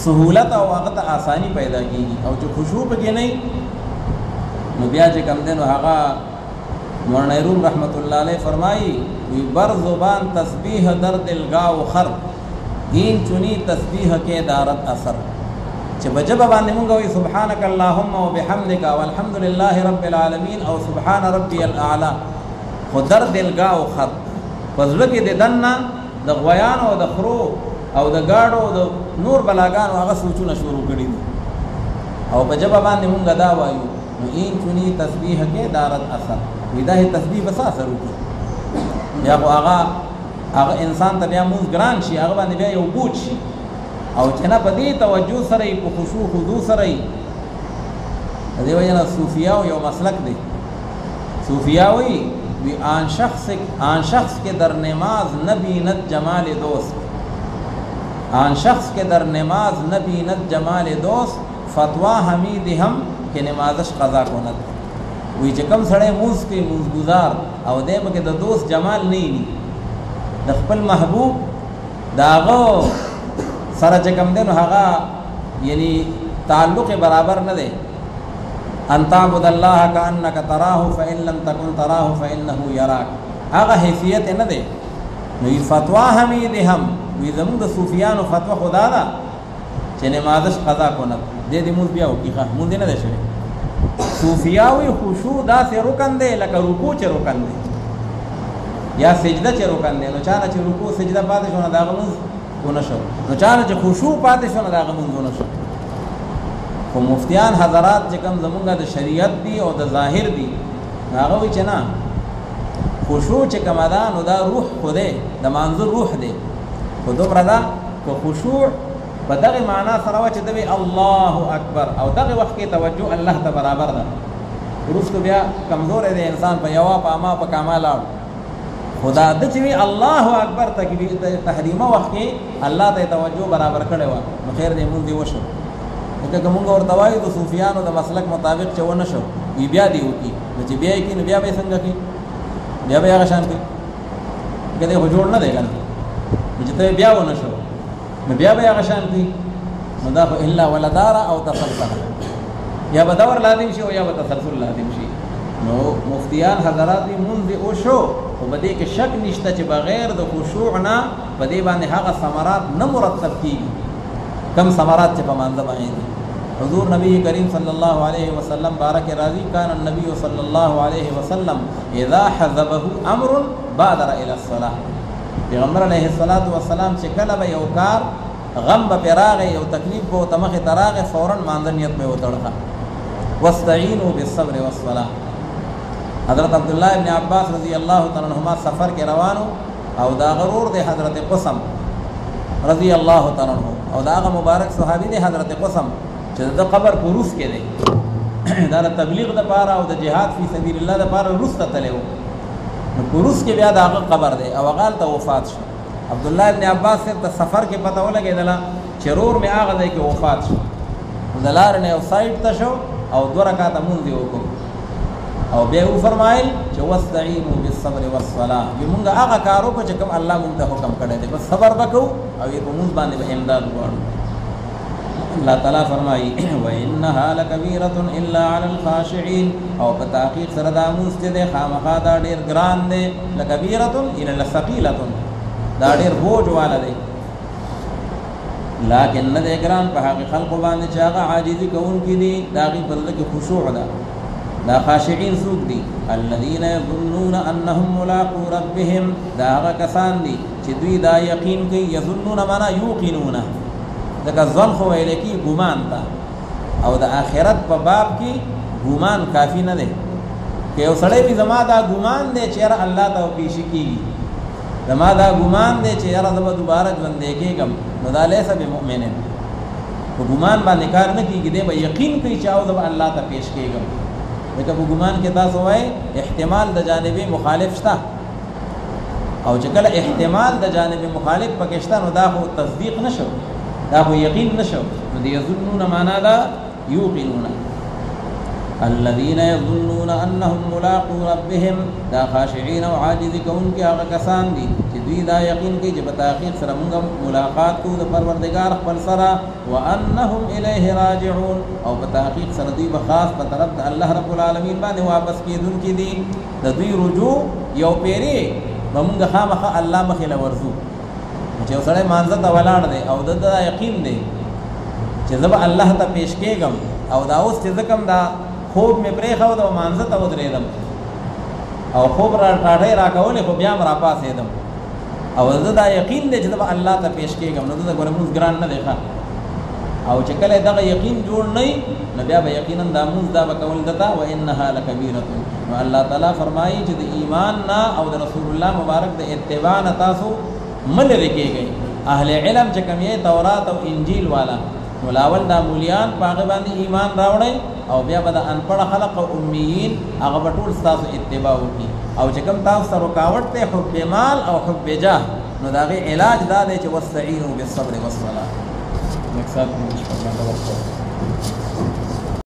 سهولت او هغه ته آسانی پیدا کېږي. او چې خشوع پکې نه نو بیا چې کوم دی نو هغه مولانا روم رحمت الله علیه فرمایي وی بر زبان تسبیح در دلگاه و خر دین چنی تسبیح کې دارت اثر، چې بجبه باندې مونږ وی سبحانك اللهم وبحمدك والحمد لله رب العالمین او سبحان ربي الاعلى، خو در دلگاه و خر پزړه کې د دنه د غویانو او د خرو او د گاډو او د نور بلاګانو هغه سوچونه شروع کړي دي او بجبه باندې مونږ دا وایو نو این چنی تسبیح کې دارت اثر. ودا هي تسبیح بس اثر وکړي یا خو هغه انسان ته بیا مونږ ګران شي، هغه باندې بیا یو بوج شي او چې نه په دې توجه سره یې په خشوع خضوع سره یې. د دې وجه نه صوفیاو یو مسلک دی، صوفیاوی وی آن شخص کے در نماز نہ بیند جمال دوست، آن شخص کے در نماز نہ بیند جمال دوست فتوا حمید ہم کہ نمازش قضا کند. وی چې کوم سړی مونځ کوي مونځ گزار او دی پکې د دوست جمال نه ویني، د خپل محبوب د هغه سره چې کوم دی نو هغه یعنی تعلق برابر نه دی. ان تعبد الله كأنك تراه فإن لم تكن تراه فإنه يراك، هغه حیثیت نه دی. نو فتوا حمید هم وی زموږ د صوفیانو فتوا خدا ده چې نمازش قضا کند، دې دې مونځ بیا وکړي، مونځ نه دی شوی. صوفیاوی خشوع داسې رکن دی لکه رکوع چې رکن دی یا سجده چې رکن دی. نو چا نه چې رکوع سجده پاتې شو نه د هغه مونځ ونه شو، نو چا نه چې خشوع پاتې شو نه د هغه مونځ ونه شو. خو مفتیان حضرات چې کوم زمونږ د شریعت دي او د ظاهر دي هغه وایي چې نه خشوع چې کومه ده نو دا روح خو دی، د مانځه روح دی، خو دومره ده که خشوع په دغه معنا سره وه چې دوی الله اکبر او دغه وخت کې توجه الله ته برابر ده. وروستو بیا کمزوری دی انسان په یوه په اما په کاما لاړ، خو دا ده چې وي الله اکبر تحریمه وخت کې الله ته توجه برابر کړې وه نو خیر دی مونځ دې وشو. ځکه که مونږ ورته وایو د صوفیانو د مسلک مطابق چې ونه شو وي بیا دې وکړي، نو چې بیا یې کړي نو بیا به یې څنګه کړي؟ بیا به یې هغه شان کړي که دی خو جوړ نه دی که نه، نو چې ته بیا ونه شو نو بیا به یې هغه شان کړي. نو دا خو الا ولداره او تسلسل، یا به دور لازم شي او یا به تسلسل لازم شي. نو مفتیان حضرات وي مونځ دې وشو، خو په دې کې شک نشته چې بغیر د خشوع نه په دې باندې هغه ثمرات نه مرتب کېږي کم ثمرات چې په مانځه باندې دي. حضور نبی کریم صلی الله علیه وسلم بارک راضی کان النبی صلی الله علیه وسلم اذا حزبه امر بادر الى الصلاه، پیغمبر علیه الصلاۃ والسلام چې کله به یو کار غم به راغی یو تکلیف به ورته مخې ته راغی فوراً مانځه نیت به یې وتړه. واستعینوا بالصبر والصلاه. حضرت عبداللہ ابن عباس رضی اللہ تعالیٰ عنہما سفر کے روانو او دا غرور دے حضرت قسم رضی اللہ تعالیٰ عنہ او دا غ مبارک صحابی دے حضرت قسم چې د قبر په روس کې دی دا د تبلیغ د پاره او د جهاد فی سبیل الله د پاره روس ته تللی و. نو په روس کې بیا د هغه قبر دی او هغه هلته وفات شو. عبدالله ابن عباس صاحب ته سفر کې پته ولګېدله چې رور مې هغه ځای کې وفات شو. د لارې نه یو سایډ ته شو او 2 رکعته مونځ یې وکړو او بیا یې وفرمایل چې واستعینوا بالصبر والصلاه، مونږ هغه کار وکړو چې کوم الله مونږ ته حکم کړی دی، بس صبر به کوو او یې په مونځ باندې به امداد غواړو. اللہ تعالیٰ فرمائی وَإِنَّهَا لَكَبِيرَةٌ إِلَّا عَلَى الْخَاشِعِينَ او په تحقیق سره دا موسته ده خامخا دا ډیر ګران ده لَكَبِيرَةٌ إِلَى لَثَقِيلَةٌ دا ډیر بوج والا ده لیکن نه ده ګران په هغه خلق باندې چې هغه عاجزي کوونکي دي دا غي په دغه کې خشوع ده دا خاشعين سوق دي الذين يظنون انهم ملاقو ربهم دا هغه کسان دي چې دوی دا یقین کوي یظنون معنا یوقنون دا ځل خو ویل کی ګمان تا او د آخرت په باب کې ګمان کافی نه دی که یو سړی به زما دا ګمان دی چې الله ته پیش کیږي زما دا ګمان دی چې زما دوباره ژوند کېږم نو دا لیسه بمؤمن په ګمان باندې کار نه کیږي دی به یقین کوي چې او الله ته پیش کېږم لکه په ګمان کې تاسو وای احتمال د جانب مخالف شته او چې کله احتمال د جانب مخالف پکې شته نو دا خو تصدیق نشو دا خو یقین نشو نو دی یظنون معنا دا یوقنون الذين يظنون انهم ملاقو ربهم دا خاشعين او عاجز کون کې هغه کسان دي چې دوی دا یقین کوي چې په تحقیق سره موږ ملاقات کوو د پروردگار خپل سره وانهم الیه راجعون او په تحقیق سره دوی به خاص په طرف د الله رب العالمین باندې واپس کیدونکي دي د دوی رجوع یو پیری موږ خامخه الله مخې لورځو چې سره مانځه ته ولاړ دی او د یقین دی چې زب الله ته پیش کېږم او دا اوس چې زکم دا خوب مې پرې خو دا مانځه ته ودرېدم او خوب را ټاټې را کولې خو بیا را پاسېدم او دا یقین دی چې زب الله ته پیش کېږم نو دا ګورموس ګران نه دی ښه او چې کله دغه یقین جوړ نه نو بیا به یقینا دا موږ دا وکول دتا و انها لکبیره نو الله تعالی فرمایي چې د ایمان نه او د رسول الله مبارک د اتباع نه تاسو مل رکیږي اهل علم چې کوم یې تورات او انجیل والا ولاول دا مولیان پاغه باندې ایمان راوړي او بیا به د انپړ خلق او امیین هغه ټول تاسو اتباع وکړي او چې کوم تاسو سره رکاوټ ته حب مال او حب جاه نو داغه علاج دا دی چې واستعینوا بالصبر والصلاه مقصد مش په